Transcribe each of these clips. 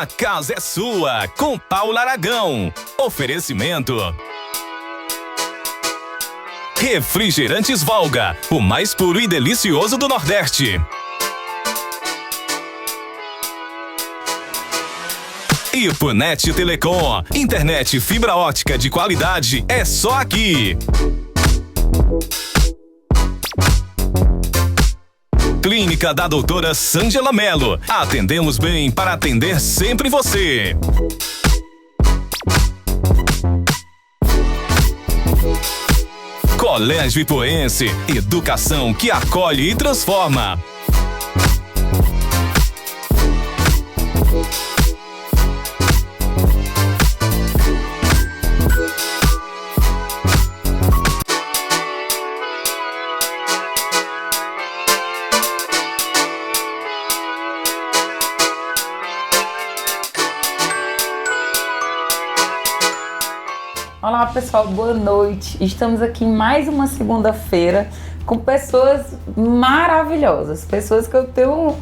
casa é sua, com Paula Aragão. Oferecimento Refrigerantes Valga, o mais puro e delicioso do Nordeste. E Punet Telecom, internet fibra ótica de qualidade é só aqui. Clínica da doutora Sângela Mello. Atendemos bem para atender sempre você. Colégio Ipoense, educação que acolhe e transforma. Olá pessoal, boa noite. Estamos aqui em mais uma segunda-feira com pessoas maravilhosas, pessoas que eu tenho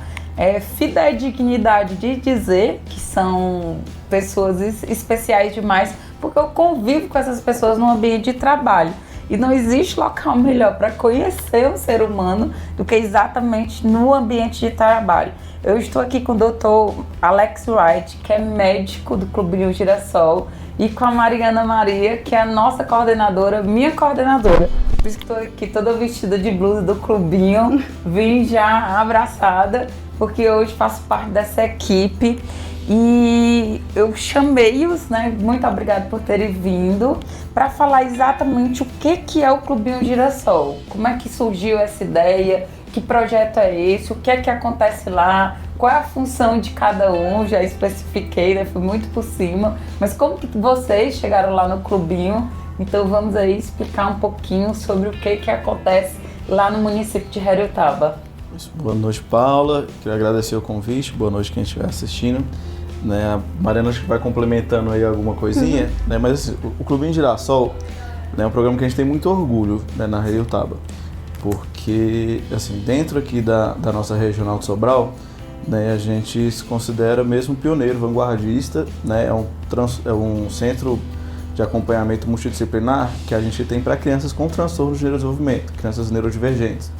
fidedignidade de dizer que são pessoas especiais demais, porque eu convivo com essas pessoas no ambiente de trabalho. E não existe local melhor para conhecer um ser humano do que exatamente no ambiente de trabalho. Eu estou aqui com o Dr. Alex Wright, que é médico do Clubinho Girassol, e com a Mariana Maria, que é a nossa coordenadora, minha coordenadora. Por isso que estou aqui toda vestida de blusa do Clubinho, vim já abraçada, porque hoje faço parte dessa equipe. E eu chamei-os, né? Muito obrigada por terem vindo, para falar exatamente o que é o Clubinho Girassol, como é que surgiu essa ideia, que projeto é esse, o que é que acontece lá, qual é a função de cada um, já especifiquei, né? Fui muito por cima, mas como que vocês chegaram lá no Clubinho? Então vamos aí explicar um pouquinho sobre o que acontece lá no município de Heriotaba. Boa noite, Paula, quero agradecer o convite, boa noite quem estiver assistindo. Né, a Mariana acho que vai complementando aí alguma coisinha, né, mas assim, o Clubinho Girassol, né, é um programa que a gente tem muito orgulho, né, na Heriotaba, porque assim, dentro aqui da nossa regional de Sobral, né, a gente se considera mesmo pioneiro, vanguardista, né, é um centro de acompanhamento multidisciplinar que a gente tem para crianças com transtorno de neurodesenvolvimento, crianças neurodivergentes,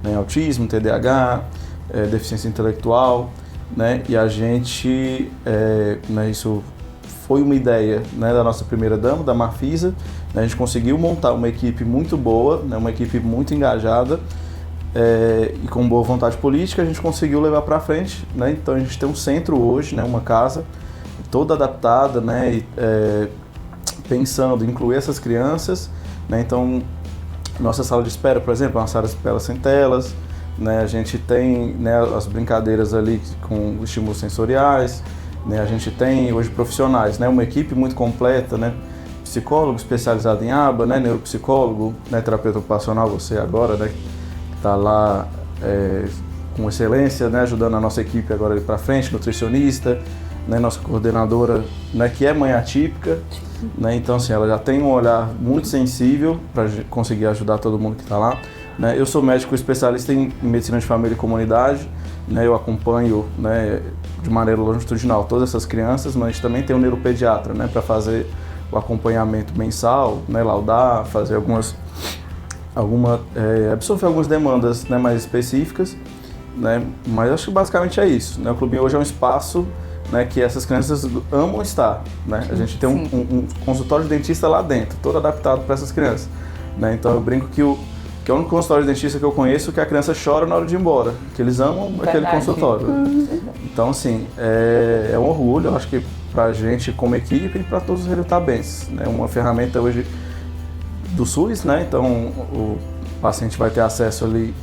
né, autismo, TDAH, deficiência intelectual, né, e a gente, né, isso foi uma ideia, né, da nossa primeira dama, da Marfisa, né, a gente conseguiu montar uma equipe muito boa, né, uma equipe muito engajada, e com boa vontade política a gente conseguiu levar para frente, né, então a gente tem um centro hoje, né, uma casa toda adaptada, né, pensando em incluir essas crianças, né, então nossa sala de espera, por exemplo, é uma sala de espera sem telas, né, a gente tem, né, as brincadeiras ali com estímulos sensoriais, né, a gente tem hoje profissionais, né, uma equipe muito completa, né, psicólogo especializado em aba, né, neuropsicólogo, né, terapeuta ocupacional, você agora, né, que está lá com excelência, né, ajudando a nossa equipe agora para frente, nutricionista, né, nossa coordenadora, né, que é mãe atípica, né, então assim, ela já tem um olhar muito sensível para conseguir ajudar todo mundo que está lá. Né, eu sou médico especialista em medicina de família e comunidade, né, eu acompanho, né, de maneira longitudinal todas essas crianças, mas a gente também tem um neuropediatra, né, para fazer o acompanhamento mensal, né, laudar, fazer absorver algumas demandas, né, mais específicas, né, mas acho que basicamente é isso. Né, o Clubinho hoje é um espaço, né, que essas crianças amam estar. Né, a gente tem um consultório de dentista lá dentro, todo adaptado para essas crianças. Né, então eu brinco que é o único consultório de dentista que eu conheço que a criança chora na hora de ir embora, que eles amam aquele consultório. Então, assim, é um orgulho, eu acho que pra gente como equipe e para todos os heriotabenses, né? Uma ferramenta hoje do SUS, né? Então, o paciente vai ter acesso ali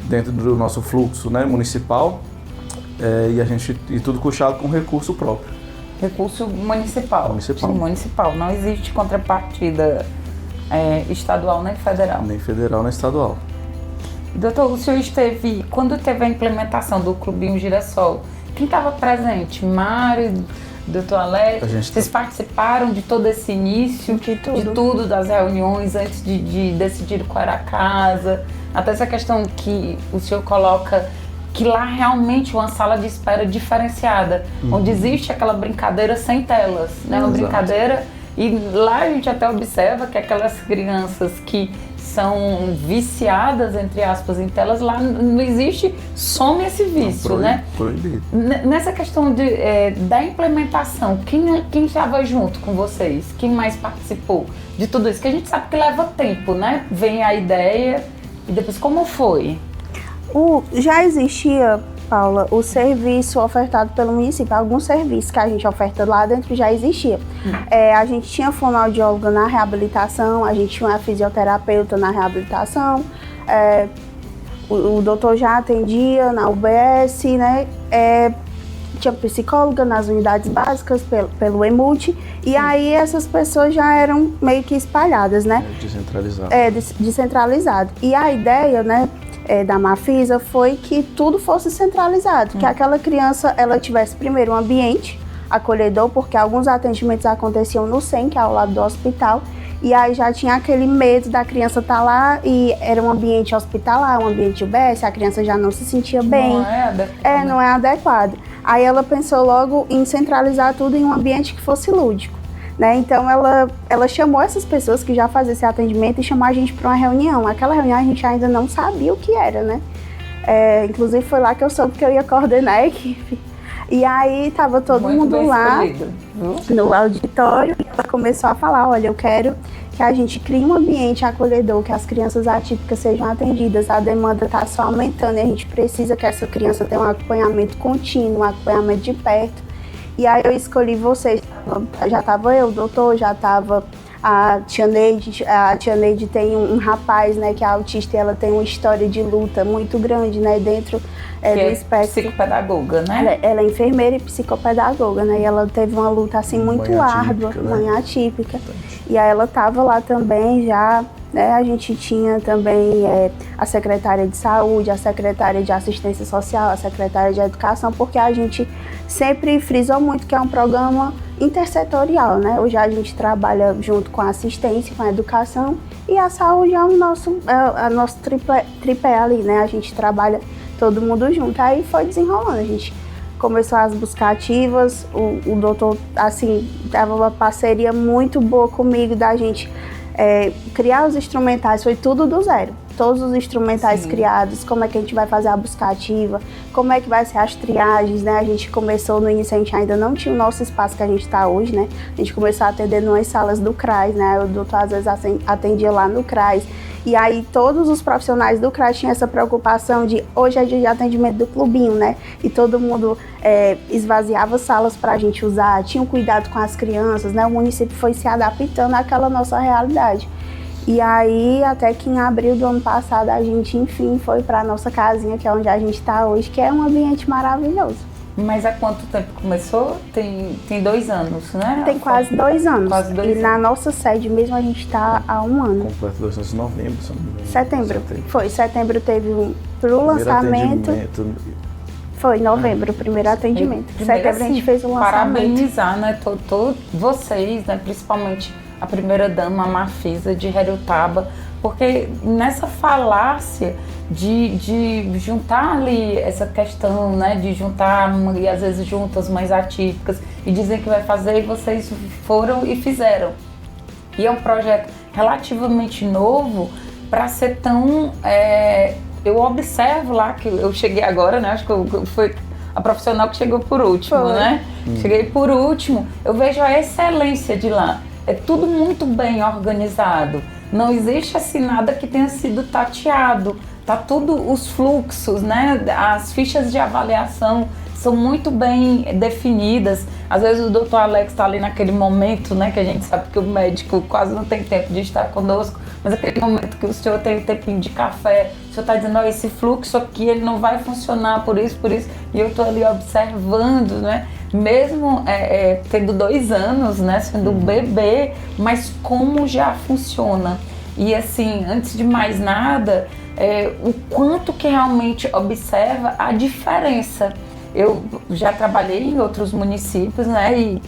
dentro do nosso fluxo, né, municipal, e tudo custeado com recurso próprio. Recurso municipal. Municipal. Sim, municipal. Não existe contrapartida estadual nem federal. Nem federal nem estadual. Doutor, o senhor esteve, quando teve a implementação do Clubinho Girassol, quem estava presente? Mário, doutor Alex, vocês participaram de todo esse início, de tudo, das reuniões antes de decidir qual era a casa, até essa questão que o senhor coloca que lá realmente é uma sala de espera diferenciada, onde existe aquela brincadeira sem telas, né? Uma brincadeira, e lá a gente até observa que aquelas crianças que são viciadas, entre aspas, em telas, lá não existe, some esse vício, né? Proibido. Nessa questão da implementação, quem estava junto com vocês? Quem mais participou de tudo isso? Que a gente sabe que leva tempo, né? Vem a ideia e depois como foi? Já existia, Paula, o serviço ofertado pelo município. Alguns serviços que a gente oferta lá dentro já existia. A gente tinha fonoaudióloga na reabilitação, a gente tinha uma fisioterapeuta na reabilitação, o doutor já atendia na UBS, né? Tinha psicóloga nas unidades básicas pelo EMUT, e aí essas pessoas já eram meio que espalhadas, né? Descentralizado. Descentralizado. E a ideia, né, da Mafisa foi que tudo fosse centralizado, que aquela criança ela tivesse primeiro um ambiente acolhedor, porque alguns atendimentos aconteciam no SEM, que é ao lado do hospital, e aí já tinha aquele medo da criança estar lá e era um ambiente hospitalar, um ambiente UBS, a criança já não se sentia bem. Não é adequado. Não é adequado. Aí ela pensou logo em centralizar tudo em um ambiente que fosse lúdico, né? Então ela chamou essas pessoas que já faziam esse atendimento e chamou a gente para uma reunião. Aquela reunião a gente ainda não sabia o que era, né? Inclusive foi lá que eu soube que eu ia coordenar a equipe. E aí tava todo mundo lá no auditório e ela começou a falar, olha, eu quero que a gente crie um ambiente acolhedor, que as crianças atípicas sejam atendidas, a demanda está só aumentando e a gente precisa que essa criança tenha um acompanhamento contínuo, um acompanhamento de perto. E aí eu escolhi vocês, já estava eu, o doutor, já estava a tia Neide tem um rapaz, né, que é autista e ela tem uma história de luta muito grande, né, dentro do espectro. Psicopedagoga, né? Ela é enfermeira e psicopedagoga, né, e ela teve uma luta assim muito árdua, mãe atípica, e aí ela estava lá também já, né, a gente tinha também a secretária de saúde, a secretária de assistência social, a secretária de educação, porque a gente sempre frisou muito que é um programa intersetorial, né? Hoje a gente trabalha junto com a assistência, com a educação e a saúde é o nosso tripé ali, né? A gente trabalha todo mundo junto. Aí foi desenrolando, a gente começou as buscativas, o doutor, assim, dava uma parceria muito boa comigo da gente criar os instrumentais, foi tudo do zero. Todos os instrumentais criados, como é que a gente vai fazer a buscativa, como é que vai ser as triagens, né? A gente começou no início, a gente ainda não tinha o nosso espaço que a gente está hoje, né? A gente começou a atender nas salas do CRAS, né? O doutor às vezes atendia lá no CRAS. E aí todos os profissionais do CRAS tinham essa preocupação de hoje é dia de atendimento do clubinho, né? E todo mundo esvaziava salas para a gente usar, tinha um cuidado com as crianças, né? O município foi se adaptando àquela nossa realidade. E aí, até que em abril do ano passado, a gente, enfim, foi para a nossa casinha, que é onde a gente está hoje, que é um ambiente maravilhoso. Mas há quanto tempo começou? Tem 2 anos, né? Tem quase 2 anos. Quase 2 anos. Na nossa sede mesmo, a gente está há 1 ano. Completo 2 anos, novembro, se não me engano. Setembro. Foi, setembro teve pro lançamento. Foi novembro, o primeiro atendimento. Setembro assim, a gente fez o lançamento. Parabenizar, né, todos vocês, né, principalmente a primeira-dama, a Mafisa de Herutaba, porque nessa falácia de juntar ali essa questão, né, de juntar, e às vezes juntas mães atípicas, e dizer que vai fazer, e vocês foram e fizeram. E é um projeto relativamente novo para ser tão... eu observo lá, que eu cheguei agora, né, acho que foi a profissional que chegou por último, né? Cheguei por último, eu vejo a excelência de lá. É tudo muito bem organizado. Não existe assim nada que tenha sido tateado. Tá tudo, os fluxos, né? As fichas de avaliação são muito bem definidas. Às vezes o doutor Alex está ali naquele momento, né? Que a gente sabe que o médico quase não tem tempo de estar conosco, mas aquele momento que o senhor tem um tempinho de café, o senhor está dizendo, esse fluxo aqui ele não vai funcionar por isso, e eu estou ali observando, né? Mesmo tendo 2 anos, né, sendo bebê, mas como já funciona. E assim, antes de mais nada, o quanto que realmente observa a diferença. Eu já trabalhei em outros municípios, né, e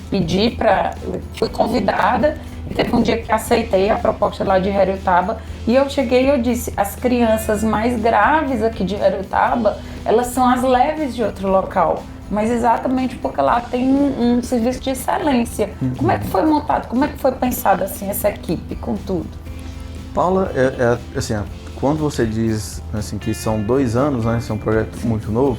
fui convidada, E teve um dia que aceitei a proposta lá de Herutaba e eu cheguei e eu disse, as crianças mais graves aqui de Herutaba, elas são as leves de outro local. Mas exatamente porque lá tem um serviço de excelência. Como é que foi montado? Como é que foi pensada assim, essa equipe com tudo? Paula, assim, quando você diz assim, que são 2 anos, né, esse é um projeto muito novo,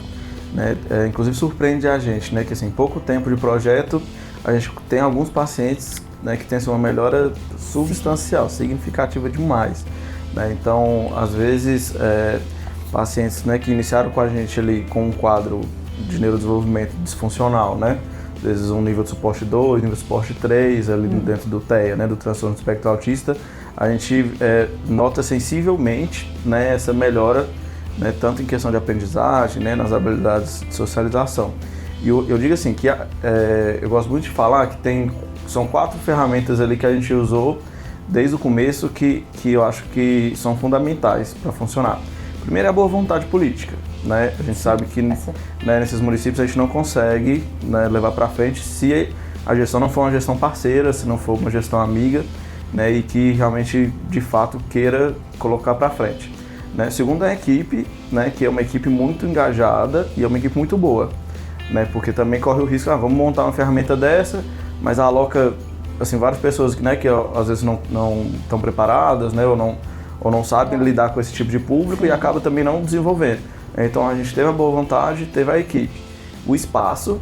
né, inclusive surpreende a gente, né, que assim, em pouco tempo de projeto, a gente tem alguns pacientes, né, que tem assim, uma melhora substancial, significativa demais. Né? Então, às vezes, pacientes, né, que iniciaram com a gente ali com um quadro de neurodesenvolvimento disfuncional, né? Às vezes um nível de suporte 2, nível de suporte 3, ali dentro do TEA, né, do transtorno do espectro autista, a gente nota sensivelmente, né, essa melhora, né, tanto em questão de aprendizagem, né, nas habilidades de socialização. E eu digo assim, que eu gosto muito de falar que são 4 ferramentas ali que a gente usou desde o começo que eu acho que são fundamentais para funcionar. Primeiro é a boa vontade política. Né? A gente sabe que, né, nesses municípios a gente não consegue, né, levar para frente se a gestão não for uma gestão parceira, se não for uma gestão amiga, né, e que realmente, de fato, queira colocar para frente. Né? Segundo, a equipe, né, que é uma equipe muito engajada e é uma equipe muito boa, né, porque também corre o risco, vamos montar uma ferramenta dessa, mas aloca assim, várias pessoas, né, que às vezes não estão preparadas, né, ou não sabem lidar com esse tipo de público. Sim. E acaba também não desenvolvendo. Então a gente teve a boa vontade, teve a equipe, o espaço,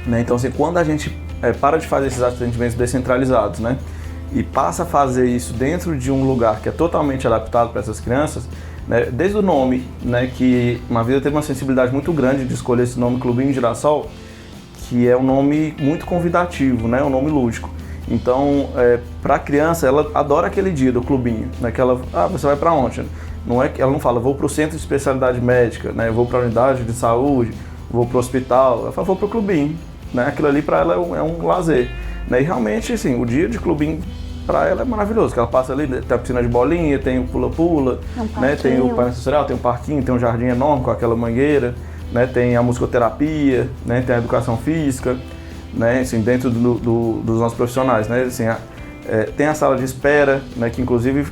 né? Então assim, quando a gente para de fazer esses atendimentos descentralizados, né, e passa a fazer isso dentro de um lugar que é totalmente adaptado para essas crianças, né, desde o nome, né, que uma vida teve uma sensibilidade muito grande de escolher esse nome Clubinho Girassol, que é um nome muito convidativo, né, um nome lúdico. Então, para a criança, ela adora aquele dia do clubinho, né, que ela, você vai para onde? Não é que ela não fala, vou para o centro de especialidade médica, né? Vou para a unidade de saúde, vou para o hospital. Ela fala, vou para o clubinho, né? Aquilo ali para ela é um lazer, né? E realmente, assim, o dia de clubinho para ela é maravilhoso, que ela passa ali, tem a piscina de bolinha, tem o pula-pula, né? Tem o parque social, tem o parquinho, tem um jardim enorme com aquela mangueira, né? Tem a musicoterapia, né? Tem a educação física, né? Assim, dentro dos nossos profissionais, né? Assim, tem a sala de espera, né, que inclusive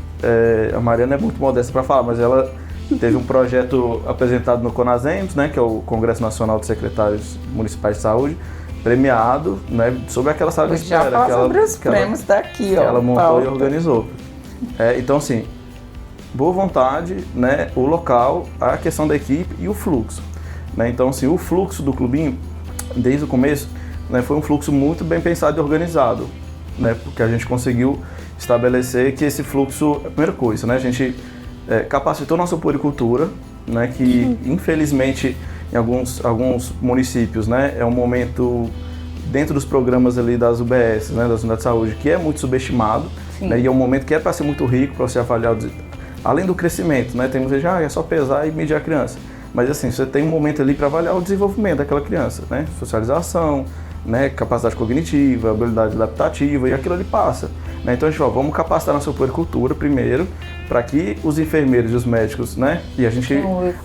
a Mariana é muito modesta para falar, mas ela teve um projeto apresentado no CONASEMS, né, que é o Congresso Nacional de Secretários Municipais de Saúde, premiado, né, sobre aquela sala de espera. Já fala sobre os prêmios daqui, ó. Ela montou e organizou. Então, assim, boa vontade, né, o local, a questão da equipe e o fluxo. Né? Então, assim, o fluxo do clubinho, desde o começo, né, foi um fluxo muito bem pensado e organizado. Né, porque a gente conseguiu estabelecer que esse fluxo, a primeira coisa, né, a gente capacitou nossa puericultura, né, que infelizmente em alguns municípios, né, é um momento dentro dos programas ali das UBS, né, das unidades de saúde, que é muito subestimado, né, e é um momento que é para ser muito rico, para você avaliar, além do crescimento, né, tem muita gente, é só pesar e medir a criança, mas assim, você tem um momento ali para avaliar o desenvolvimento daquela criança, né, socialização, né, capacidade cognitiva, habilidade adaptativa, e aquilo ali passa. Né? Então a gente fala, vamos capacitar nossa puericultura primeiro, para que os enfermeiros e os médicos, né, e a gente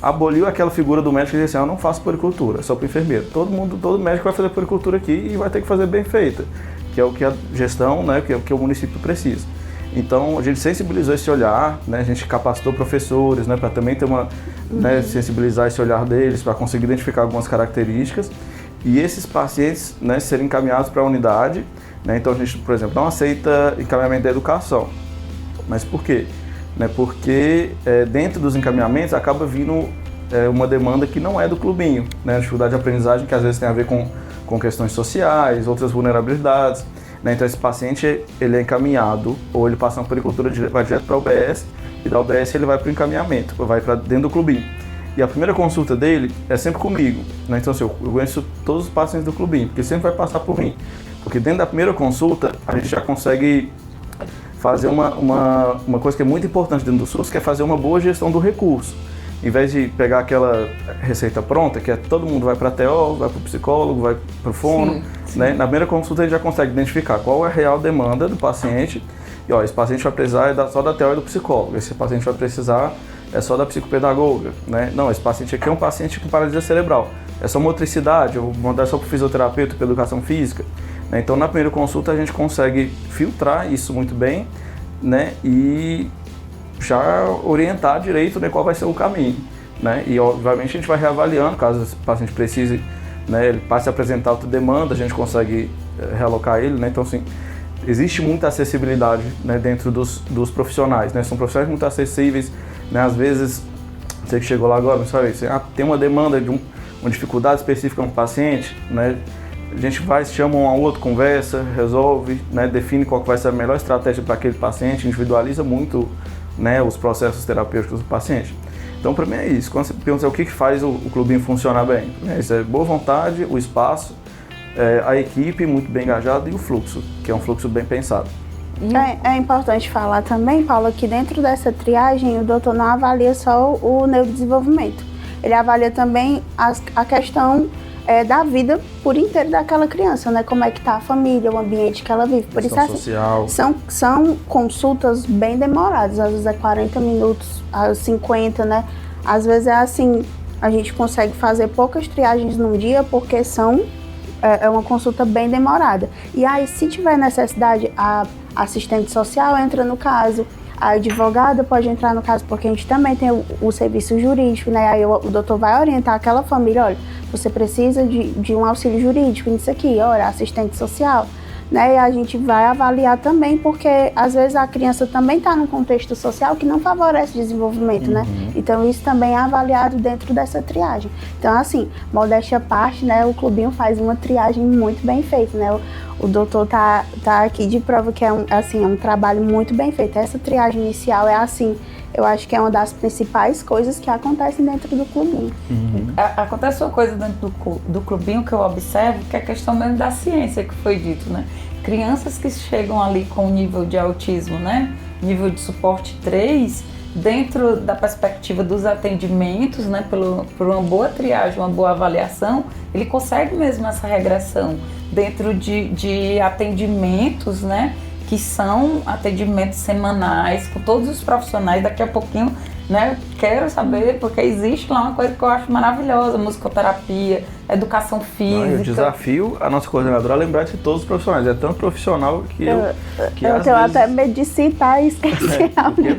aboliu aquela figura do médico que dizia assim, eu não faço puericultura, só para o enfermeiro. Todo médico vai fazer puericultura aqui e vai ter que fazer bem feita, que é o que a gestão, né, que é o que o município precisa. Então a gente sensibilizou esse olhar, né, a gente capacitou professores, né, para também ter né, sensibilizar esse olhar deles, para conseguir identificar algumas características. E esses pacientes, né, serem encaminhados para a unidade, né, então a gente, por exemplo, não aceita encaminhamento da educação. Mas por quê? Né, porque dentro dos encaminhamentos acaba vindo uma demanda que não é do clubinho, né, dificuldade de aprendizagem que às vezes tem a ver com questões sociais, outras vulnerabilidades. Né, então esse paciente ele é encaminhado, ou ele passa uma puericultura, vai direto para a UBS, e da UBS ele vai para o encaminhamento, vai para dentro do clubinho. E a primeira consulta dele é sempre comigo, né? Então assim, eu conheço todos os pacientes do clubinho, porque sempre vai passar por mim. Porque dentro da primeira consulta, a gente já consegue fazer uma coisa que é muito importante dentro do SUS, que é fazer uma boa gestão do recurso. Em vez de pegar aquela receita pronta, que todo mundo vai para a TO, vai para o psicólogo, vai para o fono, sim. Né? Na primeira consulta a gente já consegue identificar qual é a real demanda do paciente. E esse paciente vai precisar só da TO e do psicólogo, esse paciente vai precisar só da psicopedagoga, né? Não, esse paciente aqui é um paciente com paralisia cerebral. É só motricidade, eu vou mandar só para o fisioterapeuta, para educação física. né? Então, na primeira consulta, a gente consegue filtrar isso muito bem, né? E já orientar direito, né, qual vai ser o caminho, né? E, obviamente, a gente vai reavaliando, caso o paciente precise, né, ele passe a apresentar outra demanda, a gente consegue realocar ele, né? Então, assim, existe muita acessibilidade, né, dentro dos profissionais, né? São profissionais muito acessíveis, né? Às vezes, você que chegou lá agora, você tem uma demanda de uma dificuldade específica no paciente, né? A gente vai, chama um ao outro, conversa, resolve, né? Define qual que vai ser a melhor estratégia para aquele paciente, individualiza muito, né, os processos terapêuticos do paciente. Então, para mim é isso. Quando você pergunta o que faz o clubinho funcionar bem, né? Isso é boa vontade, o espaço, a equipe muito bem engajada e o fluxo, que é um fluxo bem pensado. É importante falar também, Paula, que dentro dessa triagem o doutor não avalia só o neurodesenvolvimento. Ele avalia também a questão da vida por inteiro daquela criança, né? Como é que tá a família, o ambiente que ela vive. Por isso social. São consultas bem demoradas, às vezes é 40 minutos, 50, né? Às vezes é assim, a gente consegue fazer poucas triagens num dia porque é uma consulta bem demorada. E aí, se tiver necessidade, a assistente social entra no caso, a advogada pode entrar no caso, porque a gente também tem o serviço jurídico, né? Aí o doutor vai orientar aquela família, olha, você precisa de um auxílio jurídico nisso aqui, olha, assistente social, né? E a gente vai avaliar também, porque às vezes a criança também está num contexto social que não favorece o desenvolvimento, né? Então isso também é avaliado dentro dessa triagem. Então, assim, modéstia à parte, né? O clubinho faz uma triagem muito bem feita, né? O doutor tá aqui de prova que é um trabalho muito bem feito. Essa triagem inicial é assim, eu acho que é uma das principais coisas que acontecem dentro do clubinho. Acontece uma coisa dentro do clubinho que eu observo, que é a questão mesmo da ciência que foi dito, né? Crianças que chegam ali com nível de autismo, né? Nível de suporte 3, dentro da perspectiva dos atendimentos, né? Por uma boa triagem, uma boa avaliação, ele consegue mesmo essa regressão dentro de atendimentos, né? Que são atendimentos semanais com todos os profissionais. Daqui a pouquinho, né, quero saber, porque existe lá uma coisa que eu acho maravilhosa, musicoterapia, educação física. Eu desafio a nossa coordenadora a lembrar de todos os profissionais. É tão profissional que eu tenho até medo de citar e esquecer alguém.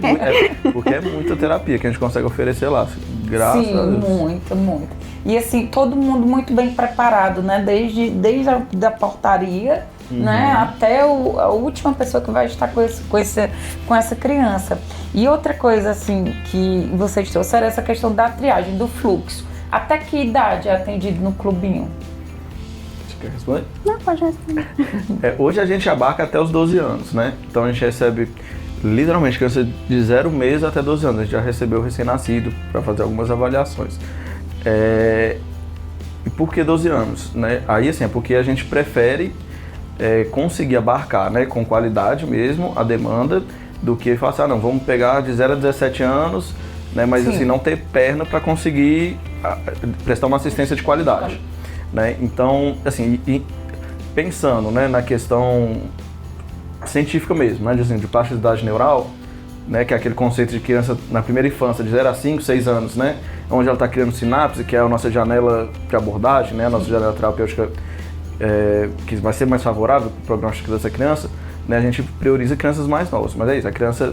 Porque é muita terapia que a gente consegue oferecer lá, graças a Deus. Sim, muito. E assim, todo mundo muito bem preparado, né, desde a portaria, né, até a última pessoa que vai estar com essa criança. E outra coisa assim que vocês trouxeram, essa questão da triagem, do fluxo. Até que idade é atendido no clubinho? Você quer responder? Não, pode responder. Hoje a gente abarca até os 12 anos, né? Então a gente recebe literalmente criança de 0 meses até 12 anos. A gente já recebeu recém-nascido para fazer algumas avaliações. E por que 12 anos? Né? Aí assim, é porque a gente prefere conseguir abarcar, né, com qualidade mesmo a demanda, do que falar não, vamos pegar de 0 a 17 anos, né, mas assim, não ter perna para conseguir prestar uma assistência de qualidade. Né? Então, assim, pensando, né, na questão científica mesmo, né, de plasticidade neural, né, que é aquele conceito de criança na primeira infância, de 0 a 5, 6 anos, né, onde ela está criando sinapse, que é a nossa janela de abordagem, né, a nossa janela terapêutica, que vai ser mais favorável para o prognóstico dessa criança, né, a gente prioriza crianças mais novas. Mas é isso, a criança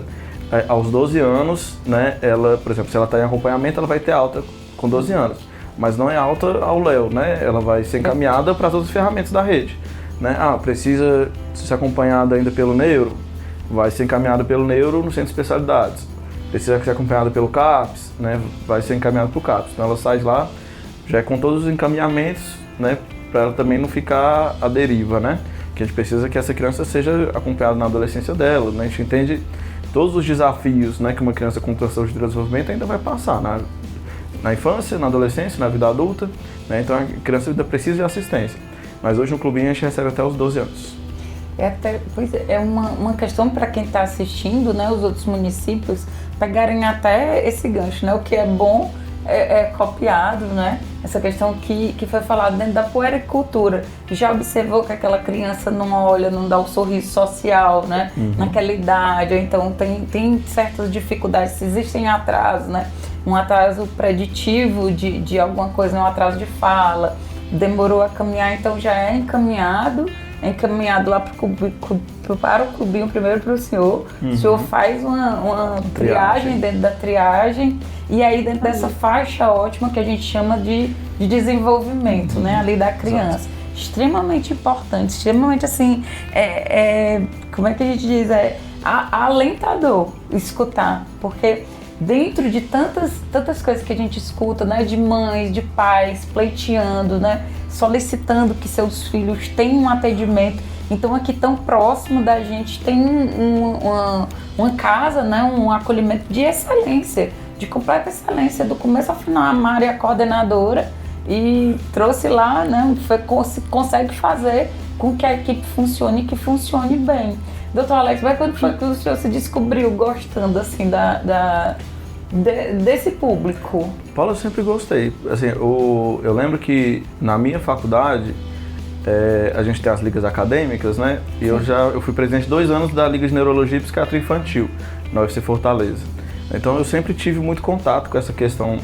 aos 12 anos, né, ela, por exemplo, se ela está em acompanhamento, ela vai ter alta com 12 anos, mas não é alta ao léu, né, ela vai ser encaminhada para as outras ferramentas da rede. Né? Precisa ser acompanhada ainda pelo neuro, vai ser encaminhada pelo neuro no centro de especialidades. Precisa ser acompanhada pelo CAPS, né, vai ser encaminhada para o CAPS. Então ela sai de lá já com todos os encaminhamentos, né, para ela também não ficar à deriva, né? Que a gente precisa que essa criança seja acompanhada na adolescência dela, né? A gente entende todos os desafios, né, que uma criança com transtorno de desenvolvimento ainda vai passar na infância, na adolescência, na vida adulta, né? Então a criança ainda precisa de assistência. Mas hoje no clubinho a gente recebe até os 12 anos. É uma questão para quem está assistindo, né, os outros municípios pegarem até esse gancho, né? O que é bom é copiado, né? Essa questão que foi falada dentro da puericultura. Já observou que aquela criança não olha, não dá o sorriso social, né? Naquela idade, então tem certas dificuldades, existem atrasos, né? Um atraso preditivo de alguma coisa, um atraso de fala, demorou a caminhar, então já é encaminhado é encaminhado lá para o clubinho, primeiro para o senhor. O senhor faz uma triagem dentro da triagem, e aí dentro dessa faixa ótima que a gente chama de desenvolvimento, né, ali da criança. Exato. Extremamente importante, extremamente assim, como é que a gente diz? Alentador escutar, porque dentro de tantas coisas que a gente escuta, né, de mães, de pais pleiteando, né, solicitando que seus filhos tenham um atendimento. Então aqui tão próximo da gente tem uma casa, né, um acolhimento de excelência, de completa excelência, do começo ao final. A Mari é a coordenadora e trouxe lá, né, consegue fazer com que a equipe funcione e que funcione bem. Doutor Alex, quando foi que o senhor se descobriu gostando assim desse público? Paulo, eu sempre gostei. Assim, eu lembro que na minha faculdade a gente tem as ligas acadêmicas, né? E eu fui presidente 2 anos da Liga de Neurologia e Psiquiatria Infantil na UFC Fortaleza. Então eu sempre tive muito contato com essa questão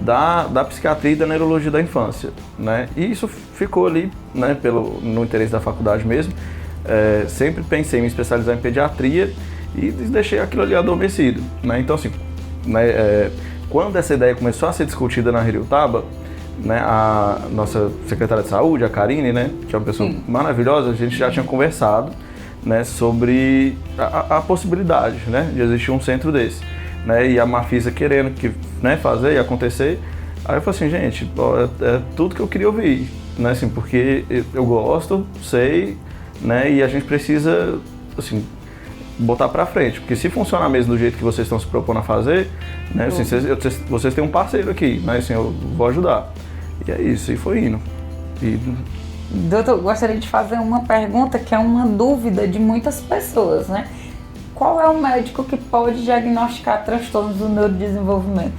da psiquiatria e da neurologia da infância, né? E isso ficou ali, né, no interesse da faculdade mesmo. Sempre pensei em me especializar em pediatria e deixei aquilo ali adormecido, né? Então assim, né, quando essa ideia começou a ser discutida na Heriotaba, né, a nossa secretária de saúde, a Karine, né, que é uma pessoa maravilhosa, a gente já tinha conversado, né, sobre a possibilidade, né, de existir um centro desse, né, e a Marfisa querendo né, fazer e acontecer. Aí eu falei assim, gente, é tudo que eu queria ouvir, né, assim, porque eu gosto, sei, né, e a gente precisa, assim, botar pra frente, porque se funcionar mesmo do jeito que vocês estão se propondo a fazer, né, assim, vocês têm um parceiro aqui, né, assim, eu vou ajudar. E é isso, e foi indo. Doutor, gostaria de fazer uma pergunta que é uma dúvida de muitas pessoas, né? Qual é o médico que pode diagnosticar transtornos do neurodesenvolvimento?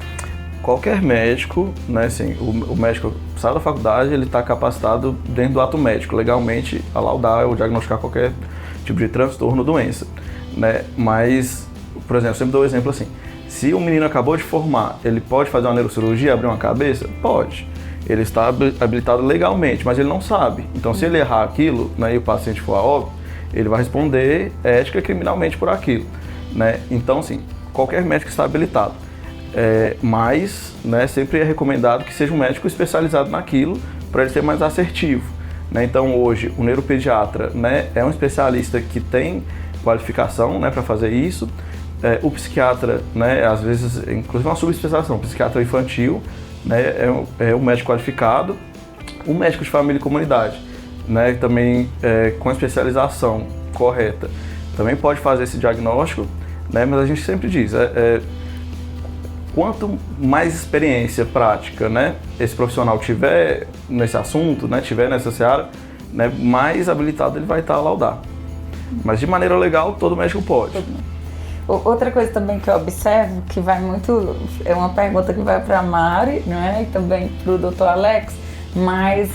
Qualquer médico, né, assim, o médico sai da faculdade, ele está capacitado dentro do ato médico, legalmente, a laudar ou diagnosticar qualquer tipo de transtorno ou doença, né? Mas, por exemplo, eu sempre dou um exemplo assim, se um menino acabou de formar, ele pode fazer uma neurocirurgia, abrir uma cabeça? Pode. Ele está habilitado legalmente, mas ele não sabe. Então, se ele errar aquilo, né, e o paciente for a óbito, ele vai responder ética e criminalmente por aquilo, né? Então, assim, qualquer médico está habilitado. Mas, né, sempre é recomendado que seja um médico especializado naquilo para ele ser mais assertivo, né? Então, hoje, o neuropediatra, né, é um especialista que tem qualificação, né, para fazer isso. O psiquiatra, né, às vezes, inclusive uma subespecialização, psiquiatra infantil, né, é um médico qualificado. O médico de família e comunidade, né, também com a especialização correta, também pode fazer esse diagnóstico, né, mas a gente sempre diz, quanto mais experiência prática, né, esse profissional tiver nesse assunto, né, tiver nessa seara, né, mais habilitado ele vai estar a laudar. Mas de maneira legal, todo médico pode. Outra coisa também que eu observo, que vai muito, é uma pergunta que vai para a Mari, né, e também para o Dr. Alex, mas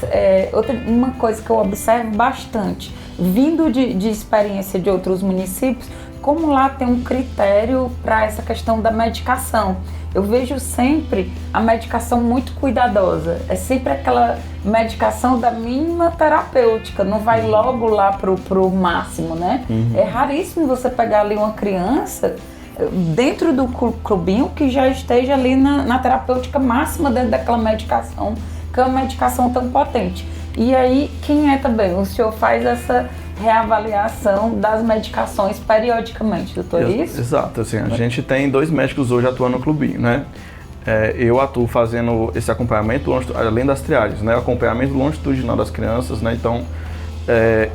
uma coisa que eu observo bastante, vindo de experiência de outros municípios, como lá tem um critério para essa questão da medicação. Eu vejo sempre a medicação muito cuidadosa, é sempre aquela medicação da mínima terapêutica, não vai logo lá pro máximo, né? É raríssimo você pegar ali uma criança dentro do clubinho que já esteja ali na terapêutica máxima dentro daquela medicação, que é uma medicação tão potente. E aí, quem é também? O senhor faz essa reavaliação das medicações periodicamente, doutor, é isso? Exato, assim, a gente tem 2 médicos hoje atuando no clubinho, né? Eu atuo fazendo esse acompanhamento, além das triagens, né? Acompanhamento longitudinal das crianças, né? Então,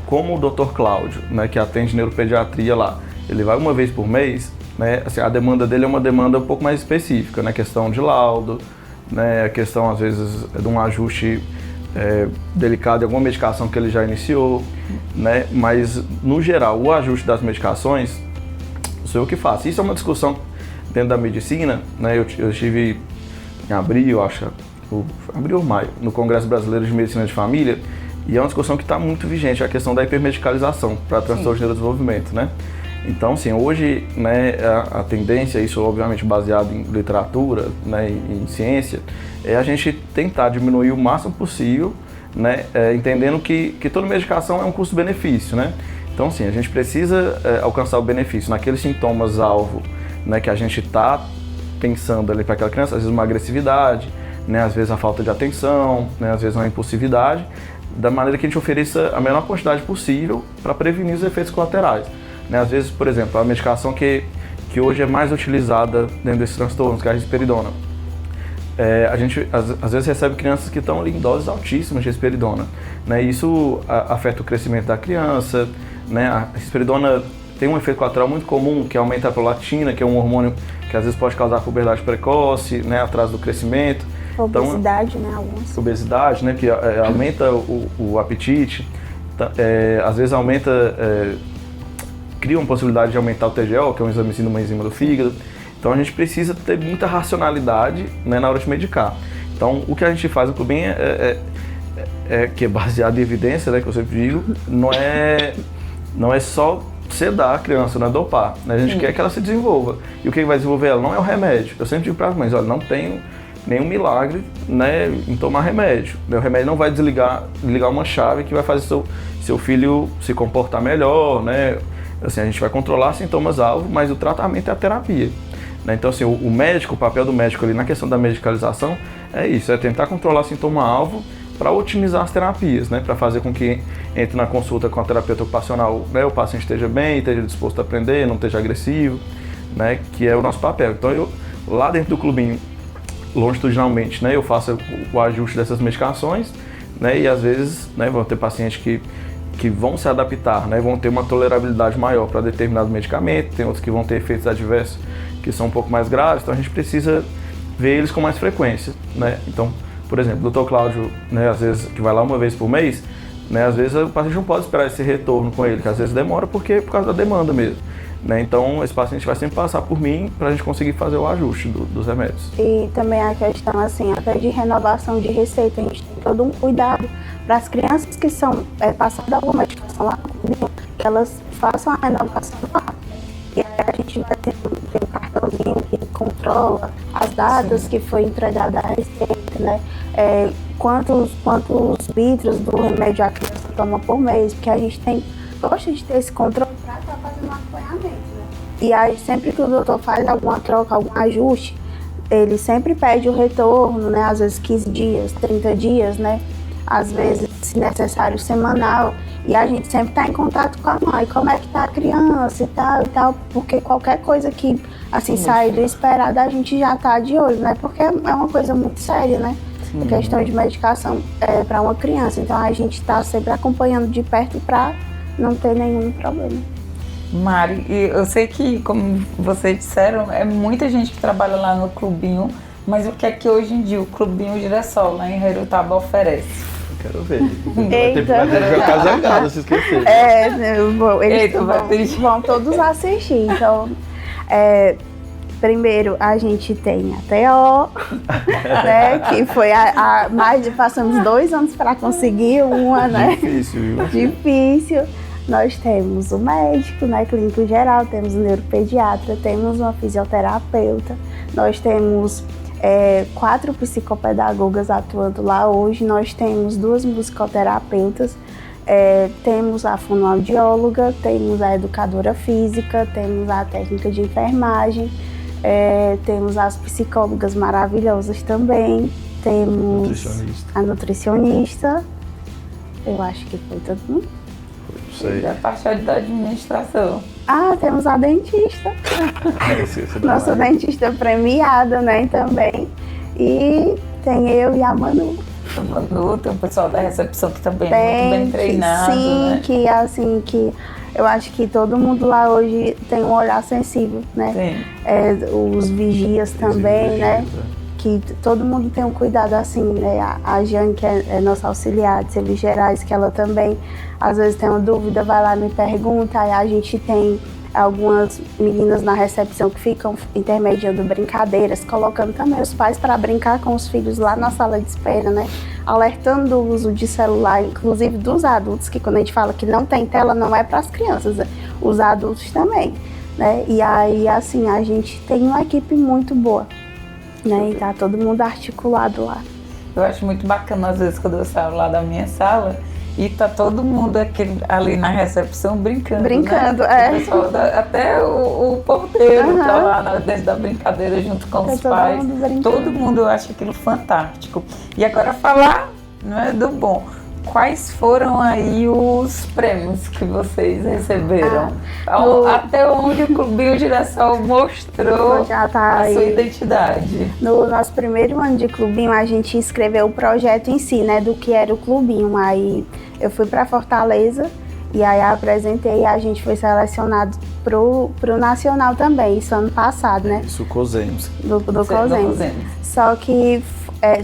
como o Dr. Cláudio, né, que atende neuropediatria lá, ele vai uma vez por mês, né? Assim, a demanda dele é uma demanda um pouco mais específica, né? Questão de laudo, né? A questão, às vezes, de um ajuste delicado de alguma medicação que ele já iniciou, né? Mas, no geral, o ajuste das medicações sou eu que faço. Isso é uma discussão dentro da medicina, né? Eu estive em abril, abril ou maio, no Congresso Brasileiro de Medicina de Família, e é uma discussão que está muito vigente, a questão da hipermedicalização para transtorno de neurodesenvolvimento, né? Então, assim, hoje, né, a tendência, isso obviamente baseado em literatura, né, em ciência, é a gente tentar diminuir o máximo possível, né, entendendo que toda medicação é um custo-benefício, né? Então, assim, a gente precisa alcançar o benefício naqueles sintomas-alvo, né, que a gente está pensando ali para aquela criança, às vezes uma agressividade, né, às vezes a falta de atenção, né, às vezes uma impulsividade, da maneira que a gente ofereça a menor quantidade possível para prevenir os efeitos colaterais. Né? Às vezes, por exemplo, a medicação que hoje é mais utilizada dentro desses transtornos, que é a risperidona. A gente às vezes recebe crianças que estão ali em doses altíssimas de risperidona. Né? Isso afeta o crescimento da criança. Né? A risperidona tem um efeito colateral muito comum, que aumenta a prolactina, que é um hormônio que às vezes pode causar puberdade precoce, né? Atraso do crescimento. Obesidade, então, né? Alguns. Obesidade, né? Que aumenta o apetite, às vezes aumenta, cria uma possibilidade de aumentar o TGO, que é um examezinho de uma enzima do fígado. Então a gente precisa ter muita racionalidade, né, na hora de medicar. Então o que a gente faz no clubinho que é baseado em evidência, né, que eu sempre digo, não é só sedar a criança, não é dopar. Né? A gente quer que ela se desenvolva. E o que vai desenvolver ela não é o remédio. Eu sempre digo para as mães, olha, não tem nenhum milagre, né, em tomar remédio. O remédio não vai ligar uma chave que vai fazer seu filho se comportar melhor, né? Assim, a gente vai controlar sintomas-alvo, mas o tratamento é a terapia. Né? Então, assim, o papel do médico ali na questão da medicalização é isso, é tentar controlar sintoma-alvo para otimizar as terapias, né? Para fazer com que entre na consulta com a terapeuta ocupacional, né, o paciente esteja bem, esteja disposto a aprender, não esteja agressivo, né, que é o nosso papel. Então, lá dentro do clubinho, longitudinalmente, né, eu faço o ajuste dessas medicações, né, e às vezes, né, vão ter pacientes que vão se adaptar, né, vão ter uma tolerabilidade maior para determinado medicamento, tem outros que vão ter efeitos adversos que são um pouco mais graves, então a gente precisa ver eles com mais frequência, né. Então, por exemplo, o Dr. Cláudio, né, às vezes, que vai lá uma vez por mês, né, às vezes o paciente não pode esperar esse retorno com ele, que às vezes demora por causa da demanda mesmo. Né? Então, esse paciente vai sempre passar por mim para a gente conseguir fazer o ajuste dos remédios. E também a questão, assim, até de renovação de receita, a gente tem todo um cuidado para as crianças que são passadas alguma medicação lá, que elas façam a renovação lá. E aí a gente vai ter um cartãozinho que controla as datas que foi entregada a receita, né? Quantos litros do remédio a criança toma por mês, porque a gente gosta de ter esse controle para estar fazendo um acompanhamento, né? E aí sempre que o doutor faz alguma troca, algum ajuste, ele sempre pede o retorno, né? Às vezes 15 dias, 30 dias, né? Às vezes, se necessário, semanal. E a gente sempre está em contato com a mãe, como é que tá a criança e tal, porque qualquer coisa que, assim, sair do esperado, a gente já tá de olho, né? Porque é uma coisa muito séria, né? A questão de medicação para uma criança. Então, a gente está sempre acompanhando de perto para não ter nenhum problema. Mari, eu sei que, como vocês disseram, é muita gente que trabalha lá no clubinho, mas o que é que hoje em dia o Clubinho Girassol lá em Herutaba oferece? Quero ver. Vai ter que jogar zangado, se esquecer. Eles vão todos assistir. Então, primeiro a gente tem a TO, né? Que foi passamos 2 anos para conseguir uma, né? Difícil, viu? Difícil. Nós temos o médico, né? Clínico geral, temos o neuropediatra, temos uma fisioterapeuta, nós temos 4 psicopedagogas atuando lá hoje, nós temos 2 musicoterapeutas, temos a fonoaudióloga, temos a educadora física, temos a técnica de enfermagem, temos as psicólogas maravilhosas também, temos a nutricionista, eu acho que foi todo mundo. Da parte da administração. Temos a dentista. Nossa dentista premiada, né, também. E tem eu e a Manu. A Manu, tem o pessoal da recepção que também é muito bem treinado, sim, né? que assim, que eu acho que todo mundo lá hoje tem um olhar sensível, né? Sim. Os vigias também, né? Que todo mundo tem um cuidado assim, né? A Jane, que é nossa auxiliar de serviços gerais, que ela também, às vezes tem uma dúvida, vai lá e me pergunta, aí a gente tem algumas meninas na recepção que ficam intermediando brincadeiras, colocando também os pais para brincar com os filhos lá na sala de espera, né? Alertando do uso de celular, inclusive dos adultos, que quando a gente fala que não tem tela, não é para as crianças, os adultos também, né? E aí, assim, a gente tem uma equipe muito boa, né? E tá todo mundo articulado lá. Eu acho muito bacana, às vezes, quando eu saio lá da minha sala e tá todo mundo ali na recepção brincando. Brincando, né? Pessoal, até o porteiro tá lá dentro da brincadeira junto com os pais. Todo mundo acha aquilo fantástico. E agora falar, não é, do bom. Quais foram aí os prêmios que vocês receberam? Até onde o Clubinho Girassol mostrou já tá a sua identidade? No nosso primeiro ano de Clubinho, a gente escreveu o projeto em si, né, do que era o Clubinho. Aí eu fui para Fortaleza e aí apresentei e a gente foi selecionado pro Nacional também, isso ano passado, né? Isso, COSEMS. Do COSEMS. Só que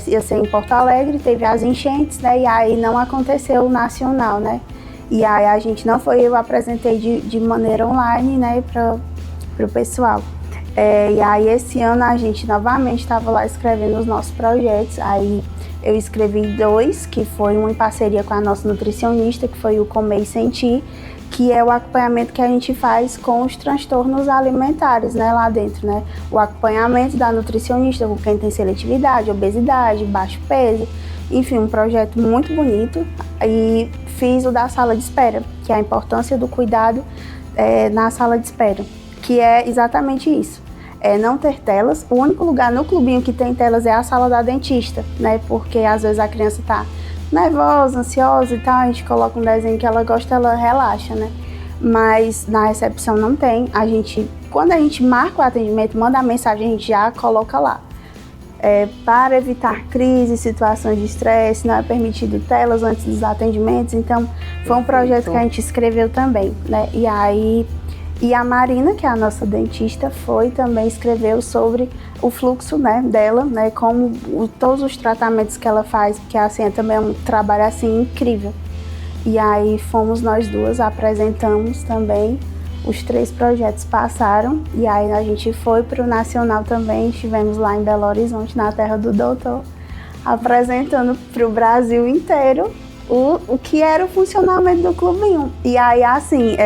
ia ser em Porto Alegre, teve as enchentes, né? E aí não aconteceu o Nacional, né? E aí a gente não foi, eu apresentei de maneira online, né? Pro pessoal. E aí esse ano a gente novamente estava lá escrevendo os nossos projetos. Aí eu escrevi 2, que foi um em parceria com a nossa nutricionista, que foi o Comer e Sentir, que é o acompanhamento que a gente faz com os transtornos alimentares, né, lá dentro, né? O acompanhamento da nutricionista com quem tem seletividade, obesidade, baixo peso, enfim, um projeto muito bonito. E fiz o da sala de espera, que é a importância do cuidado na sala de espera, que é exatamente isso. Não ter telas. O único lugar no Clubinho que tem telas é a sala da dentista, né? Porque às vezes a criança tá nervosa, ansiosa e tal, a gente coloca um desenho que ela gosta, ela relaxa, né? Mas na recepção não tem. Quando a gente marca o atendimento, manda a mensagem, a gente já coloca lá. Para evitar crises, situações de estresse, não é permitido telas antes dos atendimentos. Então, foi um projeto que a gente escreveu também, né? E a Marina, que é a nossa dentista, escreveu sobre o fluxo, né, dela, né, como todos os tratamentos que ela faz, porque assim, também é um trabalho assim incrível. E aí fomos nós duas, apresentamos também, os 3 projetos passaram, e aí a gente foi para o Nacional também, estivemos lá em Belo Horizonte, na terra do doutor, apresentando para o Brasil inteiro o que era o funcionamento do Clubinho. E aí, assim,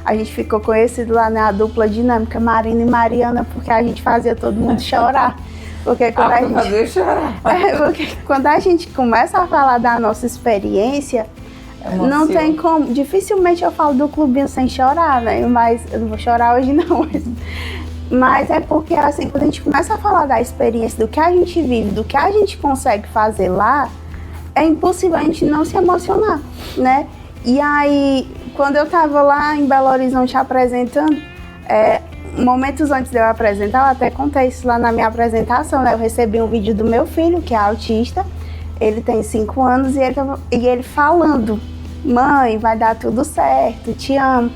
a gente ficou conhecido lá na dupla dinâmica Marina e Mariana, porque a gente fazia todo mundo chorar. Porque quando porque quando a gente começa a falar da nossa experiência, não tem como. Dificilmente eu falo do Clubinho sem chorar, né? Mas eu não vou chorar hoje não. Mas é porque assim, quando a gente começa a falar da experiência, do que a gente vive, do que a gente consegue fazer lá, é impossível a gente não se emocionar, né? E aí, quando eu tava lá em Belo Horizonte apresentando, momentos antes de eu apresentar, eu até contei isso lá na minha apresentação, né? Eu recebi um vídeo do meu filho, que é autista, ele tem 5 anos, e ele falando, mãe, vai dar tudo certo, te amo.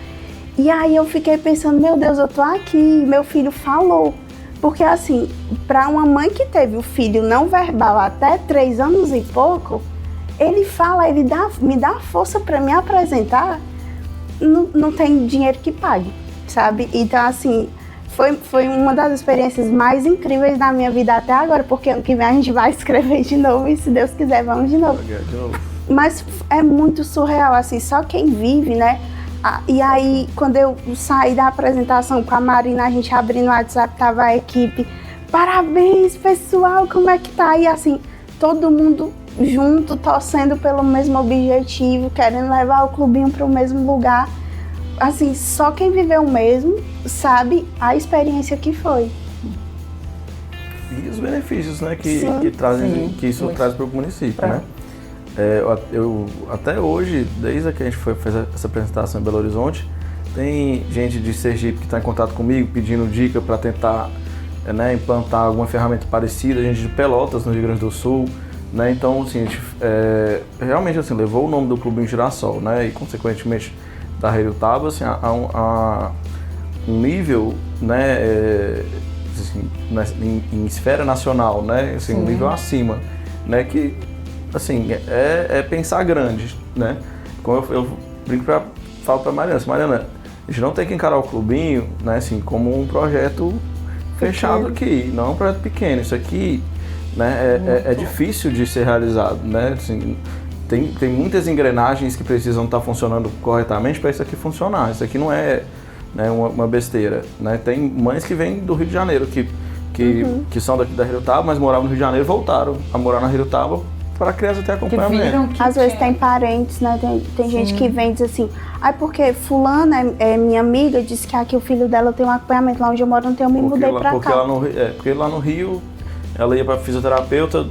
E aí eu fiquei pensando, meu Deus, eu tô aqui, meu filho falou. Porque assim, para uma mãe que teve o filho não verbal até 3 anos e pouco, ele fala, me dá força para me apresentar, não tem dinheiro que pague, sabe? Então assim, foi uma das experiências mais incríveis da minha vida até agora, porque ano que vem a gente vai escrever de novo e se Deus quiser vamos de novo. Mas é muito surreal, assim, só quem vive, né? E aí, quando eu saí da apresentação com a Marina, a gente abrindo o WhatsApp, tava a equipe, parabéns pessoal, como é que tá? E assim, todo mundo junto, torcendo pelo mesmo objetivo, querendo levar o Clubinho para o mesmo lugar. Assim, só quem viveu mesmo sabe a experiência que foi. E os benefícios, né, que isso traz para o município, né? Eu até hoje, desde que a gente fez essa apresentação em Belo Horizonte, tem gente de Sergipe que está em contato comigo pedindo dica para tentar implantar alguma ferramenta parecida, gente de Pelotas, no Rio Grande do Sul, né? Então, assim, a gente realmente assim, levou o nome do Clubinho Girassol, né? E consequentemente da Rede Utaba, assim, a um nível, né, assim, em esfera nacional, né? Assim, um nível acima, né? Que assim, é pensar grande, né? Como eu brinco falo pra Mariana, assim, Mariana, a gente não tem que encarar o Clubinho, né, assim, como um projeto fechado aqui, não um projeto pequeno. Isso aqui, né, é difícil de ser realizado, né? Assim, tem muitas engrenagens que precisam estar funcionando corretamente para isso aqui funcionar. Isso aqui não é, né, uma besteira, né? Tem mães que vêm do Rio de Janeiro que que são daqui da Heriotaba, mas moravam no Rio de Janeiro, voltaram a morar na Heriotaba para a criança ter acompanhamento. Às vezes tem parentes, né? Tem gente que vem e diz assim, porque fulana é minha amiga, disse que aqui o filho dela tem um acompanhamento, lá onde eu moro não tem, eu me mudei pra cá. Porque lá no Rio, ela ia pra fisioterapeuta